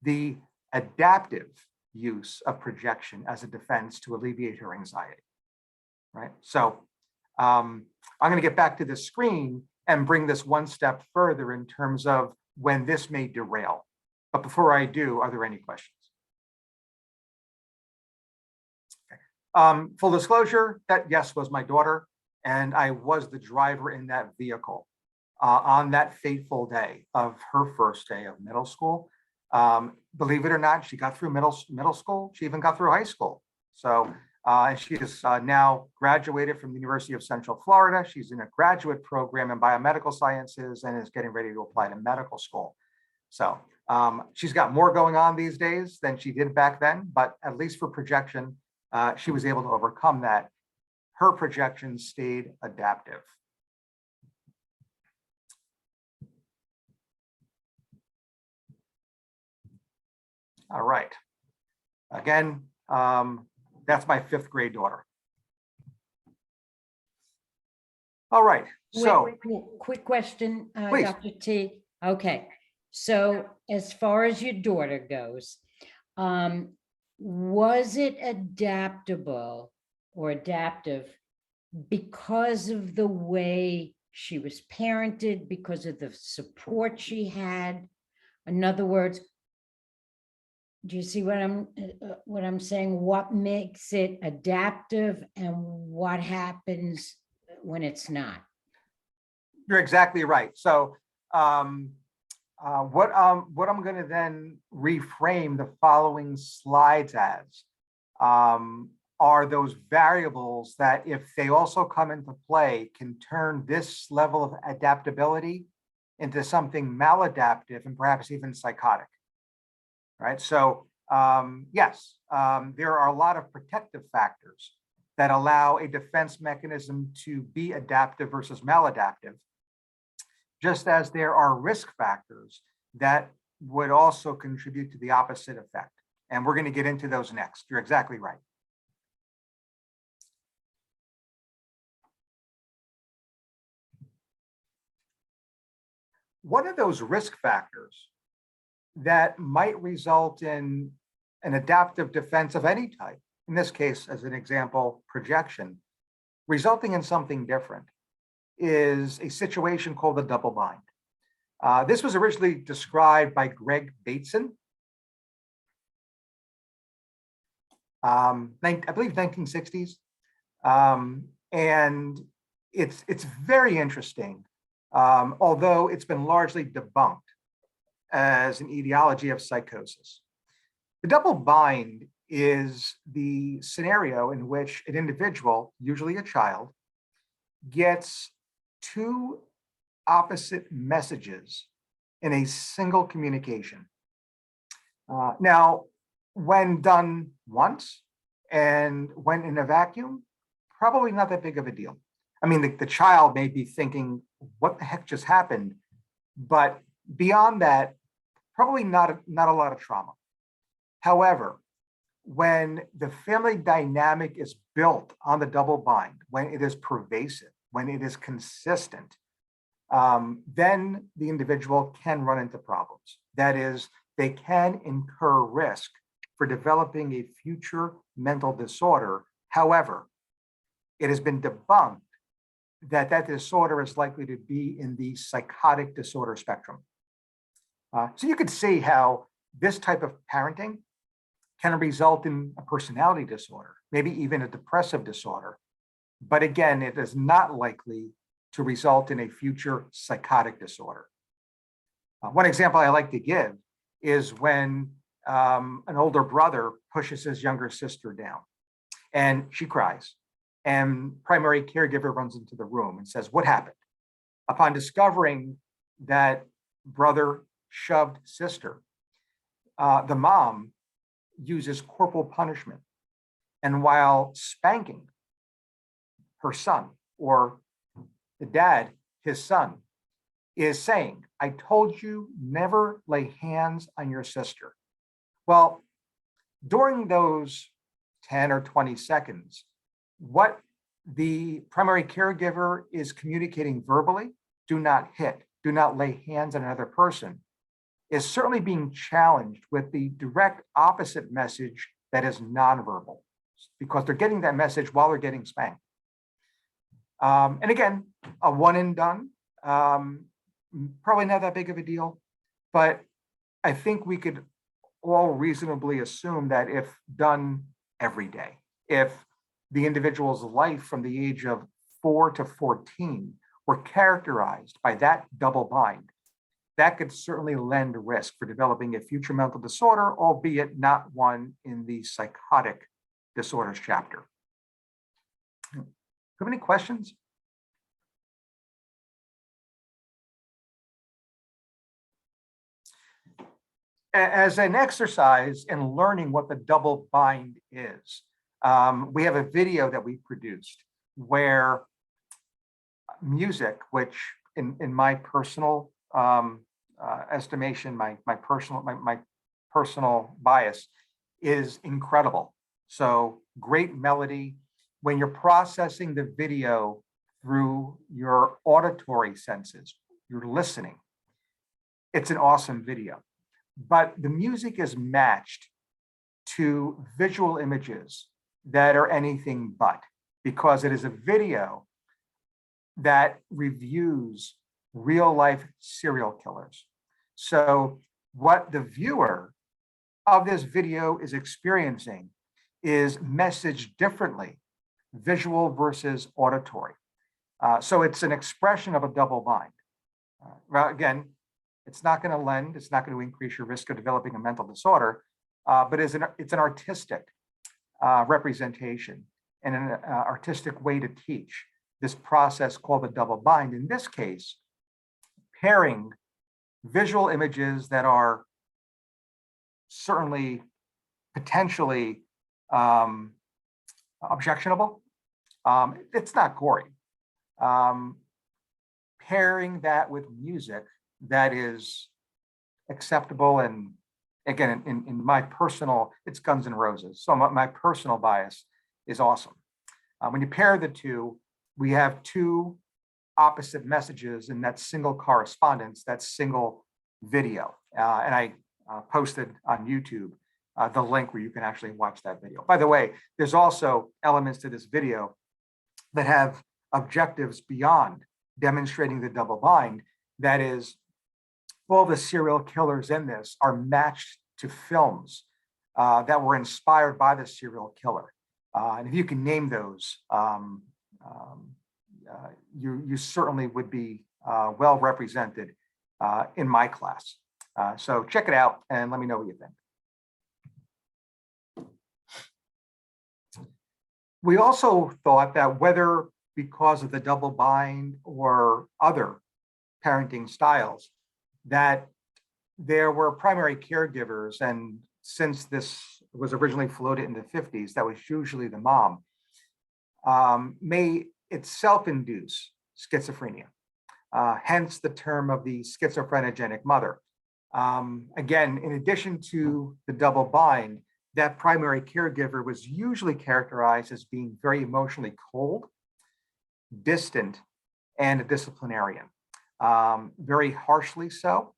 the adaptive use of projection as a defense to alleviate her anxiety, right? So I'm going to get back to the screen and bring this one step further in terms of when this may derail. But before I do, are there any questions? Okay. Full disclosure, that yes was my daughter, and I was the driver in that vehicle on that fateful day of her first day of middle school. Believe it or not, she got through middle school. She even got through high school. So she is now graduated from the University of Central Florida. She's in a graduate program in biomedical sciences and is getting ready to apply to medical school. So she's got more going on these days than she did back then, but at least for projection, she was able to overcome that. Her projection stayed adaptive. All right. Again, that's my 5th grade daughter. All right. So, Wait, quick question, Please. Dr. T. Okay. So as far as your daughter goes, was it adaptable or adaptive because of the way she was parented, because of the support she had? In other words, do you see what I'm saying? What makes it adaptive and what happens when it's not? you're exactly right. So what I'm going to then reframe the following slides as are those variables that, if they also come into play, can turn this level of adaptability into something maladaptive and perhaps even psychotic. Right. So yes, there are a lot of protective factors that allow a defense mechanism to be adaptive versus maladaptive, just as there are risk factors that would also contribute to the opposite effect. And we're going to get into those next. You're exactly right. One of those risk factors that might result in an adaptive defense of any type, in this case, as an example, projection, resulting in something different, is a situation called the double bind. This was originally described by Greg Bateson, I believe 1960s, and it's very interesting, although it's been largely debunked as an etiology of psychosis. The double bind is the scenario in which an individual, usually a child, gets two opposite messages in a single communication. Now, when done once and when in a vacuum, probably not that big of a deal. I mean, the child may be thinking, what the heck just happened? But beyond that, probably not a lot of trauma. However, when the family dynamic is built on the double bind, when it is pervasive, when it is consistent, then the individual can run into problems. That is, they can incur risk for developing a future mental disorder. However, it has been debunked that that disorder is likely to be in the psychotic disorder spectrum. So you could see how this type of parenting can result in a personality disorder, maybe even a depressive disorder. But again, it is not likely to result in a future psychotic disorder. One example I like to give is when an older brother pushes his younger sister down and she cries, and primary caregiver runs into the room and says, "What happened?" Upon discovering that brother shoved sister, the mom uses corporal punishment. And while spanking her son, or the dad, his son, is saying, "I told you never lay hands on your sister." Well, during those 10 or 20 seconds, what the primary caregiver is communicating verbally, do not hit, do not lay hands on another person, is certainly being challenged with the direct opposite message that is nonverbal, because they're getting that message while they're getting spanked. And again, a one and done, probably not that big of a deal, but I think we could all reasonably assume that if done every day, if the individual's life from the age of 4 to 14 were characterized by that double bind, that could certainly lend risk for developing a future mental disorder, albeit not one in the psychotic disorders chapter. Do you have any questions? As an exercise in learning what the double bind is, we have a video that we produced where music, which in my personal estimation, my personal bias, is incredible. So great melody. When you're processing the video through your auditory senses, you're listening, it's an awesome video. But the music is matched to visual images that are anything but, because it is a video that reviews real life serial killers. So what the viewer of this video is experiencing is messaged differently, visual versus auditory. So it's an expression of a double bind. Well, again, it's not going to lend, it's not going to increase your risk of developing a mental disorder, but it's an artistic representation and an artistic way to teach this process called the double bind. In this case, pairing visual images that are certainly potentially objectionable. It's not gory. Pairing that with music that is acceptable, and again, in my personal, it's Guns N' Roses. So my personal bias is awesome. When you pair the two, we have two opposite messages in that single correspondence, that single video. And I posted on YouTube the link where you can actually watch that video. By the way, there's also elements to this video that have objectives beyond demonstrating the double bind. That is, all the serial killers in this are matched to films that were inspired by the serial killer. And if you can name those, you certainly would be well represented in my class. So check it out and let me know what you think. We also thought that whether because of the double bind or other parenting styles, that there were primary caregivers, and since this was originally floated in the 50s, that was usually the mom, may itself induce schizophrenia. Hence the term of the schizophrenogenic mother. Again, in addition to the double bind, that primary caregiver was usually characterized as being very emotionally cold, distant, and a disciplinarian, very harshly so.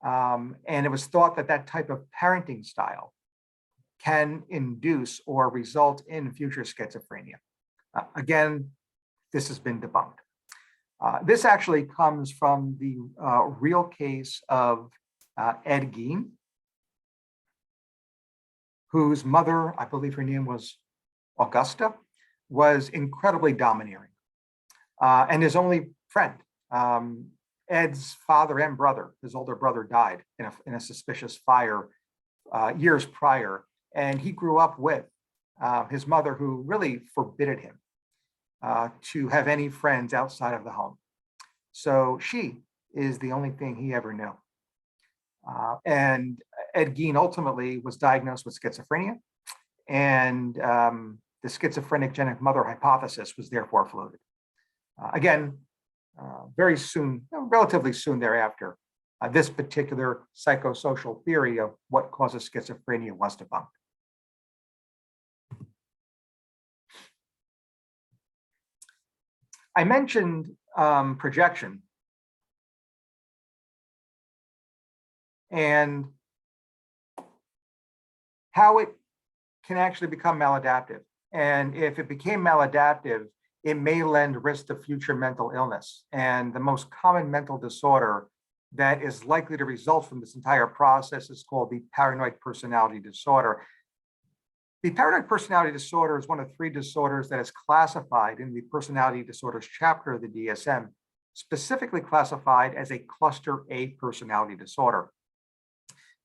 And it was thought that that type of parenting style can induce or result in future schizophrenia. Again, this has been debunked. This actually comes from the real case of Ed Gein, whose mother, I believe her name was Augusta, was incredibly domineering. And his only friend, Ed's father and brother, his older brother, died in a suspicious fire years prior. And he grew up with his mother, who really forbade him to have any friends outside of the home. So she is the only thing he ever knew. And Ed Gein ultimately was diagnosed with schizophrenia, and the schizophrenic mother hypothesis was therefore floated. Again, very soon, relatively soon thereafter, this particular psychosocial theory of what causes schizophrenia was debunked. I mentioned projection, and how it can actually become maladaptive. And if it became maladaptive, it may lend risk to future mental illness. And the most common mental disorder that is likely to result from this entire process is called the paranoid personality disorder. The paranoid personality disorder is one of 3 disorders that is classified in the personality disorders chapter of the DSM, specifically classified as a cluster A personality disorder.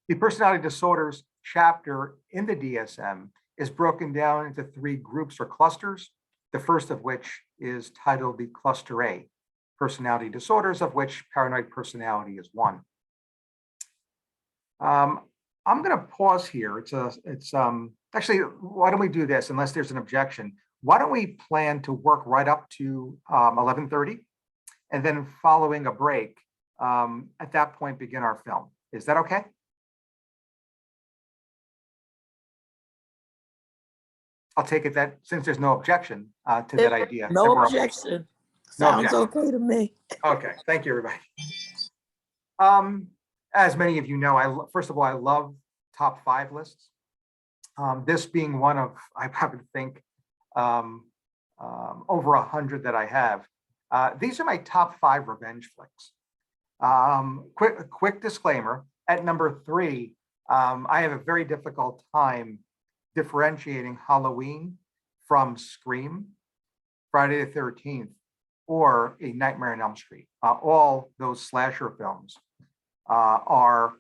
The personality disorders chapter in the DSM is broken down into 3 groups or clusters, the first of which is titled the cluster A personality disorders, of which paranoid personality is one. I'm going to pause here. Actually, why don't we do this, unless there's an objection? Why don't we plan to work right up to 11:30, and then following a break, at that point, begin our film. Is that okay? I'll take it that since there's no objection to that idea. No objection. Sounds okay to me. Okay, thank you, everybody. As many of you know, first of all, I love top 5 lists. This being one of, I would think, over 100 that I have. These are my top 5 revenge flicks. Quick disclaimer, at number 3, I have a very difficult time differentiating Halloween from Scream, Friday the 13th, or A Nightmare on Elm Street. All those slasher films are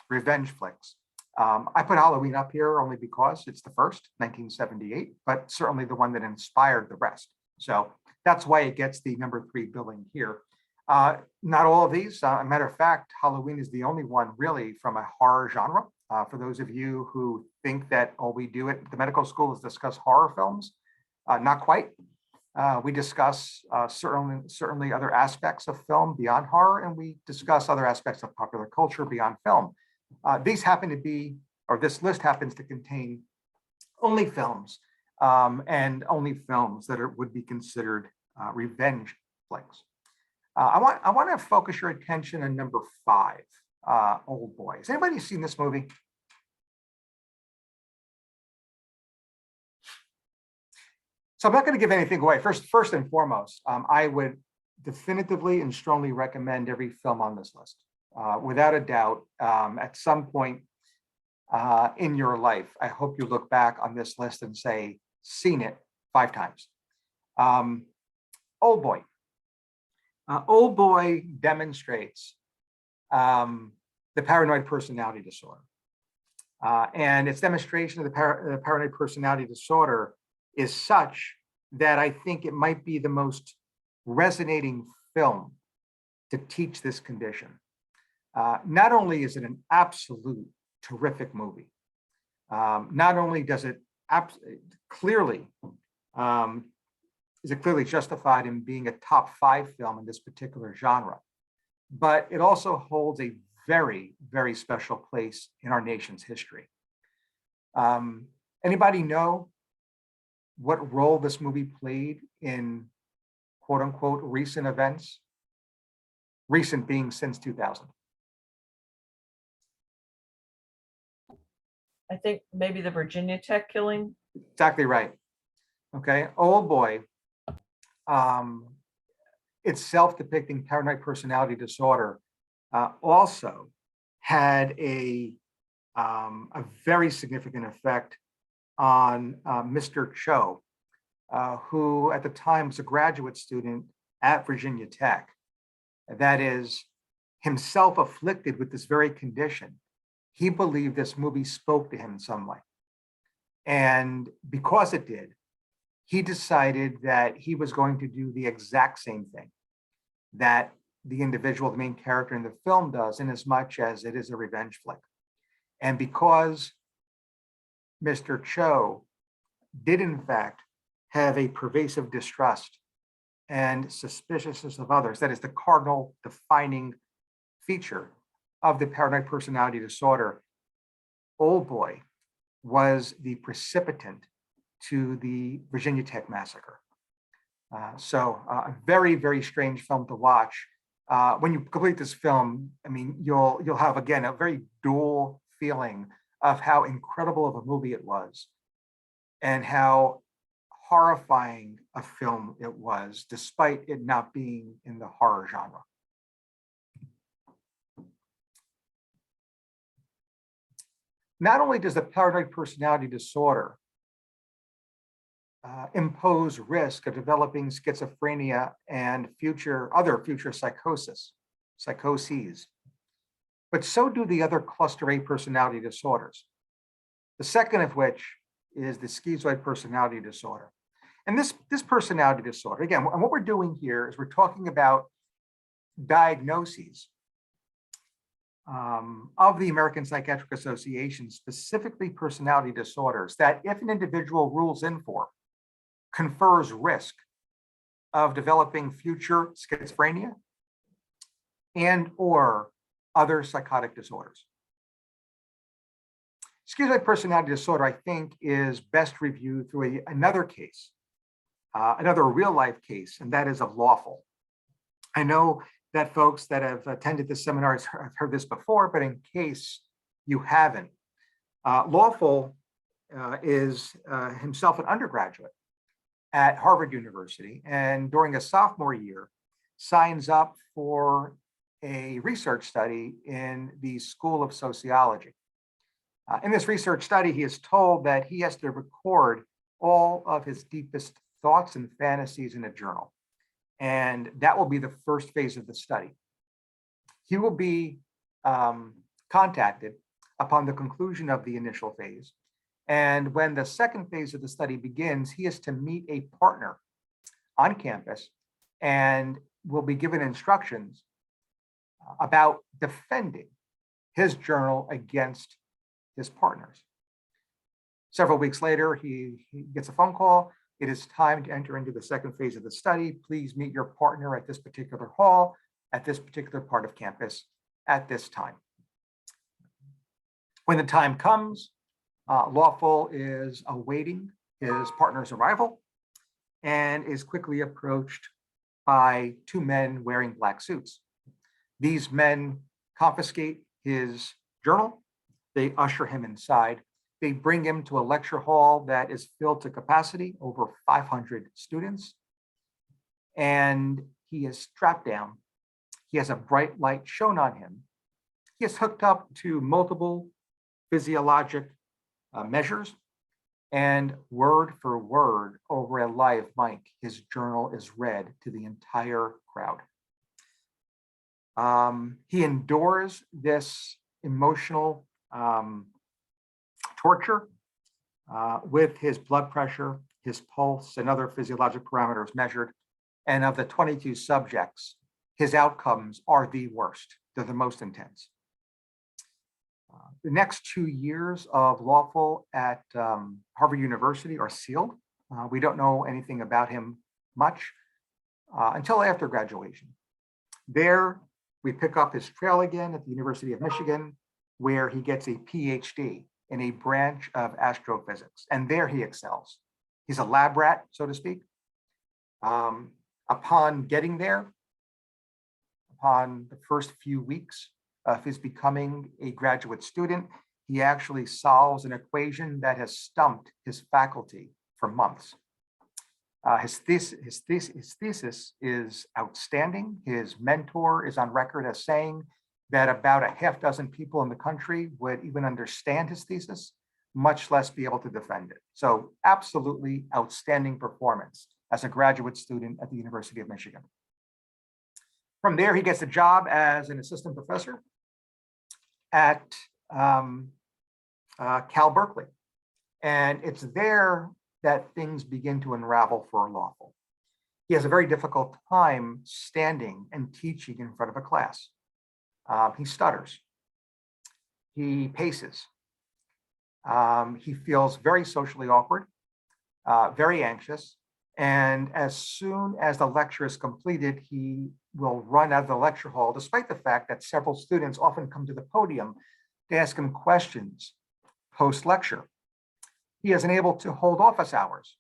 revenge flicks. I put Halloween up here only because it's the first, 1978, but certainly the one that inspired the rest. So that's why it gets the number 3 billing here. Not all of these. A matter of fact, Halloween is the only one really from a horror genre. For those of you who think that all we do at the medical school is discuss horror films, not quite. We discuss certainly other aspects of film beyond horror, and we discuss other aspects of popular culture beyond film. These happen to be, or this list happens to contain only films, and only films that would be considered revenge flicks. I want to focus your attention on number 5, Old Boy. Has anybody seen this movie? So I'm not going to give anything away. First and foremost, I would definitively and strongly recommend every film on this list. Without a doubt, at some point in your life, I hope you look back on this list and say, seen it 5 times. Old Boy. Old Boy demonstrates the paranoid personality disorder. And its demonstration of the paranoid personality disorder is such that I think it might be the most resonating film to teach this condition. Not only is it an absolute terrific movie, not only does it clearly is it clearly justified in being a top 5 film in this particular genre, but it also holds a very, very special place in our nation's history. Anybody know what role this movie played in quote unquote recent events? Recent being since 2000. I think maybe the Virginia Tech killing. Exactly right. Okay, Old Boy, its self-depicting paranoid personality disorder also had a very significant effect on Mr. Cho, who at the time was a graduate student at Virginia Tech. That is, himself afflicted with this very condition. He believed this movie spoke to him in some way. And because it did, he decided that he was going to do the exact same thing that the individual, the main character in the film does, in as much as it is a revenge flick. And because Mr. Cho did in fact have a pervasive distrust and suspiciousness of others, that is the cardinal defining feature of the paranoid personality disorder, Old Boy was the precipitant to the Virginia Tech massacre. So a very, very strange film to watch. When you complete this film, I mean, you'll have, again, a very dual feeling of how incredible of a movie it was and how horrifying a film it was, despite it not being in the horror genre. Not only does the paranoid personality disorder impose risk of developing schizophrenia and other future psychoses, but so do the other cluster A personality disorders. The second of which is the schizoid personality disorder. And this personality disorder, again, and what we're doing here is we're talking about diagnoses of the American Psychiatric Association, specifically personality disorders, that if an individual rules in for, confers risk of developing future schizophrenia and or other psychotic disorders. Schizoid personality disorder, I think, is best reviewed through another case, another real life case, and that is of Lawful. I know that folks that have attended this seminar have heard this before, but in case you haven't, Lawful is himself an undergraduate at Harvard University, and during a sophomore year, signs up for a research study in the School of Sociology. In this research study, he is told that he has to record all of his deepest thoughts and fantasies in a journal. And that will be the first phase of the study. He will be contacted upon the conclusion of the initial phase. And when the second phase of the study begins, he is to meet a partner on campus and will be given instructions about defending his journal against his partners. Several weeks later, he gets a phone call. It is time to enter into the second phase of the study. Please meet your partner at this particular hall, at this particular part of campus, at this time. When the time comes, Lawful is awaiting his partner's arrival and is quickly approached by 2 men wearing black suits. These men confiscate his journal. They usher him inside. They bring him to a lecture hall that is filled to capacity, over 500 students. And he is strapped down. He has a bright light shown on him. He is hooked up to multiple physiologic measures, and word for word over a live mic, his journal is read to the entire crowd. He endures this emotional torture with his blood pressure, his pulse and other physiologic parameters measured. And of the 22 subjects, his outcomes are the worst. They're the most intense. The next 2 years of Lawful at Harvard University are sealed. We don't know anything about him much until after graduation. There, we pick up his trail again at the University of Michigan, where he gets a PhD in a branch of astrophysics. And there he excels. He's a lab rat, so to speak. Upon getting there, upon the first few weeks of his becoming a graduate student, he actually solves an equation that has stumped his faculty for months. His thesis is outstanding. His mentor is on record as saying that about a half dozen people in the country would even understand his thesis, much less be able to defend it. So absolutely outstanding performance as a graduate student at the University of Michigan. From there, he gets a job as an assistant professor at Cal Berkeley. And it's there that things begin to unravel for Lawful. He has a very difficult time standing and teaching in front of a class. He stutters. He paces. He feels very socially awkward, very anxious. And as soon as the lecture is completed, he will run out of the lecture hall, despite the fact that several students often come to the podium to ask him questions post-lecture. He is unable to hold office hours.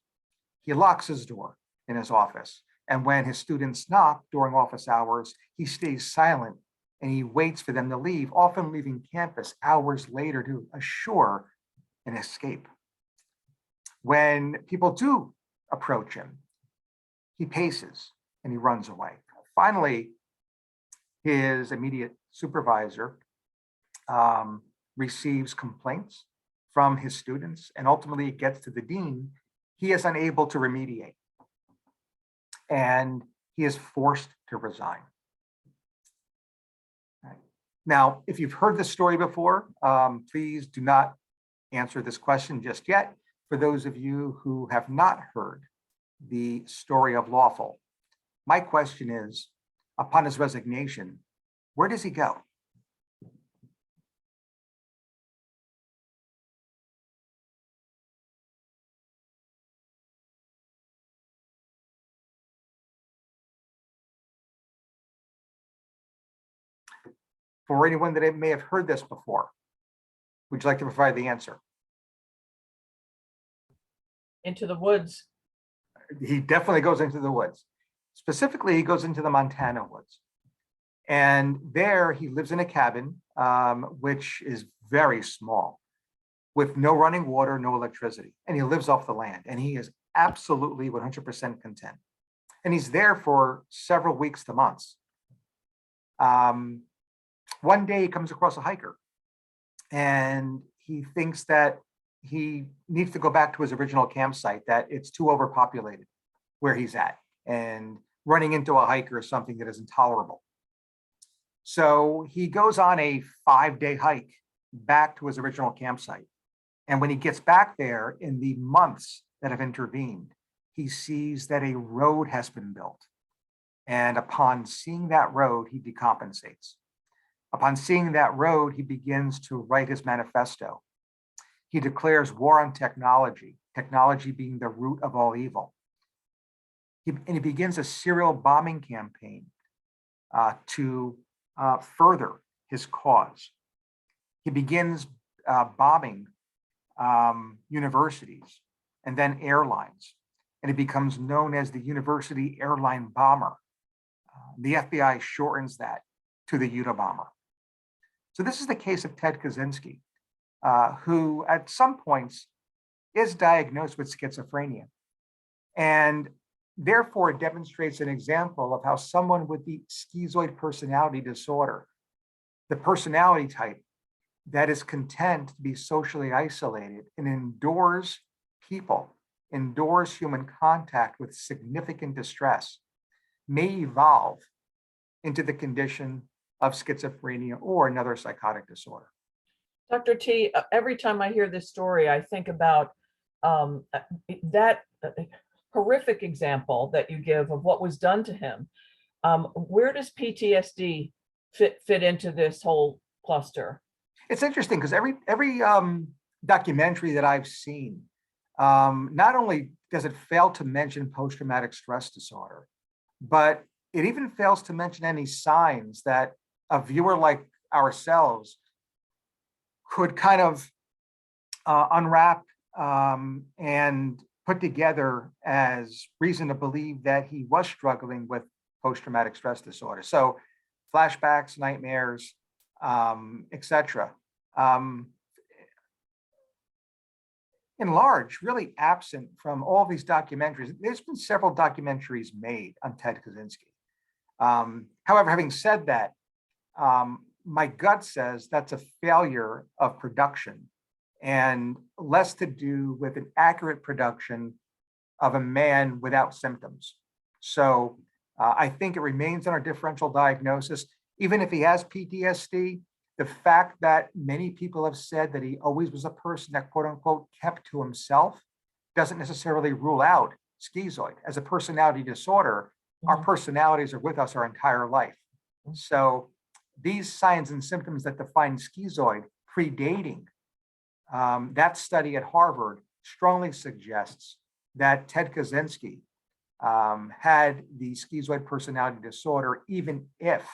He locks his door in his office. And when his students knock during office hours, he stays silent and he waits for them to leave, often leaving campus hours later to assure an escape. When people do approach him, he paces and he runs away. Finally, his immediate supervisor receives complaints from his students, and ultimately it gets to the dean. He is unable to remediate, and he is forced to resign. Right. Now, if you've heard this story before, please do not answer this question just yet. For those of you who have not heard the story of Lawful, my question is, upon his resignation, where does he go? For anyone that may have heard this before, would you like to provide the answer? Into the woods. He definitely goes into the woods. Specifically, he goes into the Montana woods. And there he lives in a cabin, which is very small, with no running water, no electricity. And he lives off the land. And he is absolutely 100% content. And he's there for several weeks to months. One day he comes across a hiker and he thinks that he needs to go back to his original campsite, that it's too overpopulated where he's at, and running into a hiker is something that is intolerable. So he goes on a 5-day hike back to his original campsite. And when he gets back there, in the months that have intervened, he sees that a road has been built. And upon seeing that road, he decompensates. Upon seeing that road, he begins to write his manifesto. He declares war on technology, technology being the root of all evil. And he begins a serial bombing campaign to further his cause. He begins bombing universities and then airlines, and he becomes known as the University Airline Bomber. The FBI shortens that to the Unabomber. So this is the case of Ted Kaczynski, who at some points is diagnosed with schizophrenia, and therefore demonstrates an example of how someone with the schizoid personality disorder, the personality type that is content to be socially isolated and endures people, endures human contact with significant distress, may evolve into the condition of schizophrenia or another psychotic disorder. Dr. T, every time I hear this story, I think about that horrific example that you give of what was done to him, where does PTSD fit into this whole cluster? It's interesting because every documentary that I've seen, not only does it fail to mention post-traumatic stress disorder, but it even fails to mention any signs that a viewer like ourselves could kind of unwrap and put together as reason to believe that he was struggling with post-traumatic stress disorder. So flashbacks, nightmares, etc. In large, really absent from all these documentaries. There's been several documentaries made on Ted Kaczynski. However, having said that, my gut says that's a failure of production and less to do with an accurate production of a man without symptoms. So I think it remains on our differential diagnosis. Even if he has PTSD, the fact that many people have said that he always was a person that quote unquote kept to himself doesn't necessarily rule out schizoid. As a personality disorder, our personalities are with us our entire life. So these signs and symptoms that define schizoid predating that study at Harvard strongly suggests that Ted Kaczynski had the schizoid personality disorder, even if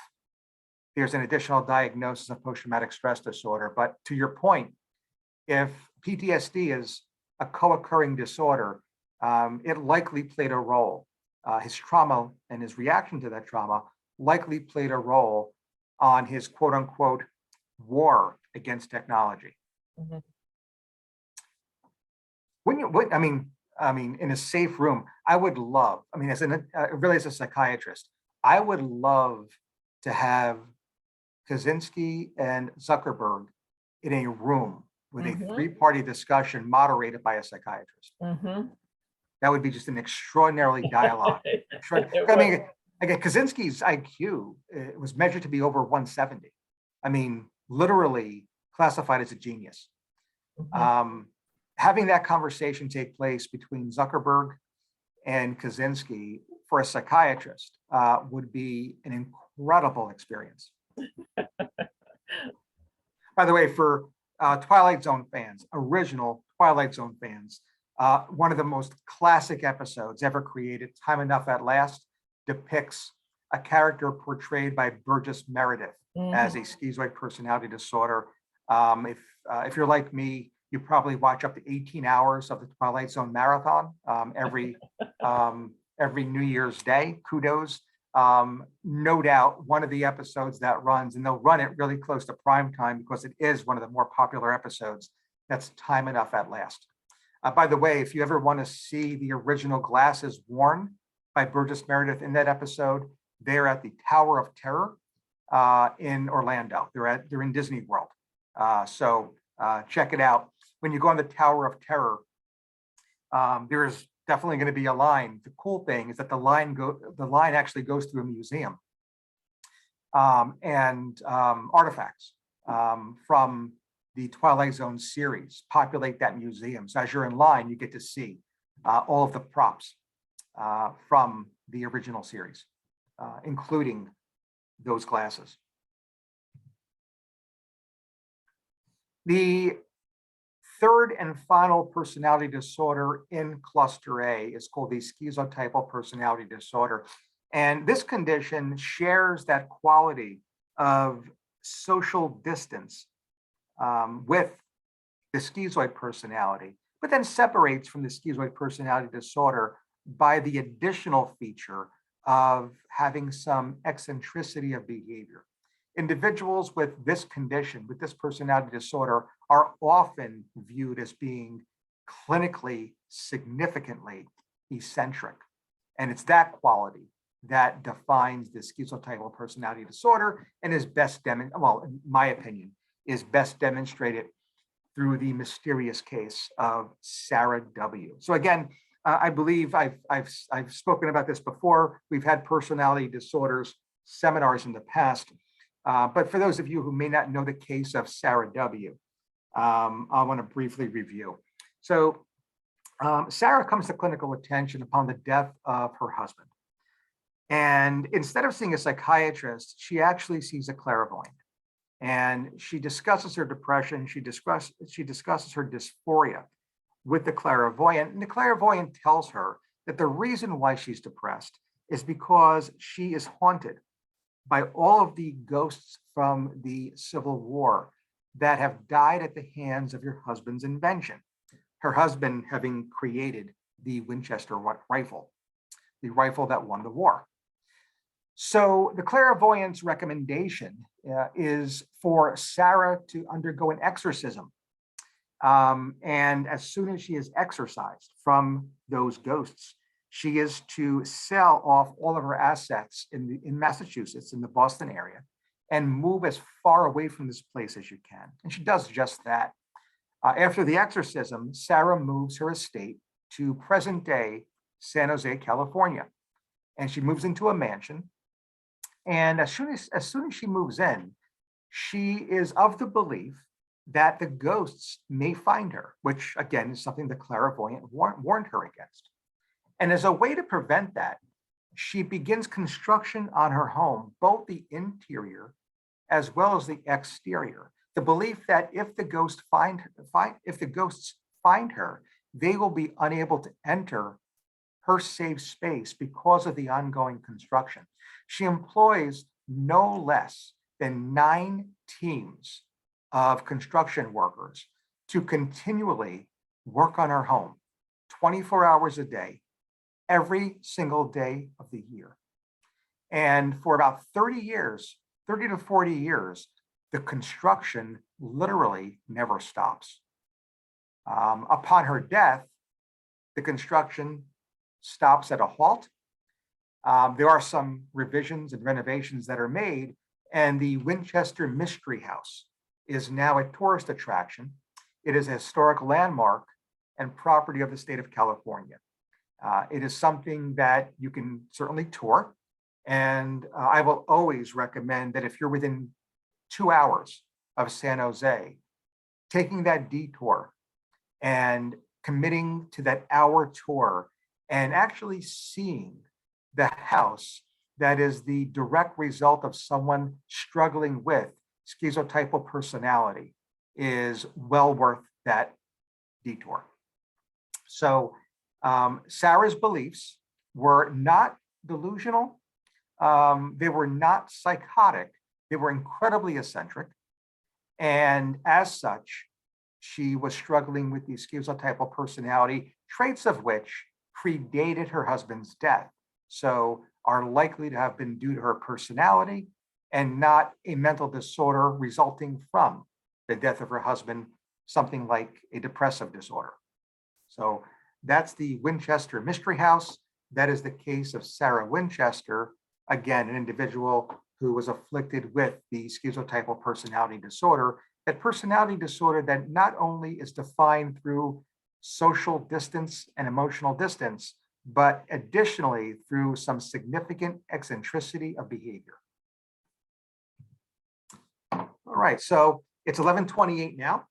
there's an additional diagnosis of post-traumatic stress disorder. But to your point, if PTSD is a co-occurring disorder, it likely played a role. His trauma and his reaction to that trauma likely played a role on his quote unquote war against technology. Mm-hmm. I mean, in a safe room, I would love, I mean, really as a psychiatrist, I would love to have Kaczynski and Zuckerberg in a room with a three-party discussion moderated by a psychiatrist. That would be just an extraordinary dialogue. I mean, again, Kaczynski's IQ was measured to be over 170. I mean, literally classified as a genius. Having that conversation take place between Zuckerberg and Kaczynski for a psychiatrist would be an incredible experience. By the way, for Twilight Zone fans, original Twilight Zone fans, one of the most classic episodes ever created, Time Enough at Last, depicts a character portrayed by Burgess Meredith as a schizoid personality disorder. If you're like me, you probably watch up to 18 hours of the Twilight Zone marathon every New Year's Day. Kudos. No doubt one of the episodes that runs, and they'll run it really close to prime time because it is one of the more popular episodes, that's Time Enough at Last. By the way, if you ever want to see the original glasses worn by Burgess Meredith in that episode, they're at the Tower of Terror in Orlando. They're in Disney World. So check it out. When you go on the Tower of Terror, there's definitely going to be a line. The cool thing is that the line actually goes through a museum and artifacts from the Twilight Zone series populate that museum. So as you're in line, you get to see all of the props from the original series, including those glasses. The third and final personality disorder in cluster A is called the schizotypal personality disorder. And this condition shares that quality of social distance with the schizoid personality, but then separates from the schizoid personality disorder by the additional feature of having some eccentricity of behavior. Individuals with this condition, with this personality disorder, are often viewed as being clinically significantly eccentric. And it's that quality that defines the schizotypal personality disorder and is best in my opinion, is best demonstrated through the mysterious case of Sarah W. So again, I believe I've spoken about this before. We've had personality disorders seminars in the past. But for those of you who may not know the case of Sarah W., I want to briefly review. So Sarah comes to clinical attention upon the death of her husband. And instead of seeing a psychiatrist, she actually sees a clairvoyant. And she discusses her depression. She discusses her dysphoria with the clairvoyant. And the clairvoyant tells her that the reason why she's depressed is because she is haunted by all of the ghosts from the Civil War that have died at the hands of your husband's invention. Her husband having created the Winchester rifle, the rifle that won the war. So the clairvoyant's recommendation is for Sarah to undergo an exorcism. And as soon as she is exorcised from those ghosts, she is to sell off all of her assets in Massachusetts, in the Boston area, and move as far away from this place as you can. And she does just that. After the exorcism, Sarah moves her estate to present-day San Jose, California. And she moves into a mansion. And as soon as she moves in, she is of the belief that the ghosts may find her, which again is something the clairvoyant warned her against. And as a way to prevent that, she begins construction on her home, both the interior as well as the exterior. The belief that if the ghosts find her, they will be unable to enter her safe space because of the ongoing construction. She employs no less than 9 teams of construction workers to continually work on her home 24 hours a day, every single day of the year. And for about 30 to 40 years, the construction literally never stops. Upon her death, the construction stops at a halt. There are some revisions and renovations that are made, and the Winchester Mystery House is now a tourist attraction. It is a historic landmark and property of the state of California. It is something that you can certainly tour. And I will always recommend that if you're within 2 hours of San Jose, taking that detour and committing to that hour tour and actually seeing the house that is the direct result of someone struggling with schizotypal personality is well worth that detour. So Sarah's beliefs were not delusional. They were not psychotic. They were incredibly eccentric. And as such, she was struggling with the schizotypal personality, traits of which predated her husband's death. So are likely to have been due to her personality and not a mental disorder resulting from the death of her husband, something like a depressive disorder. So that's the Winchester Mystery House. That is the case of Sarah Winchester, again, an individual who was afflicted with the schizotypal personality disorder, that personality disorder that not only is defined through social distance and emotional distance, but additionally through some significant eccentricity of behavior. All right, so it's 11:28 now.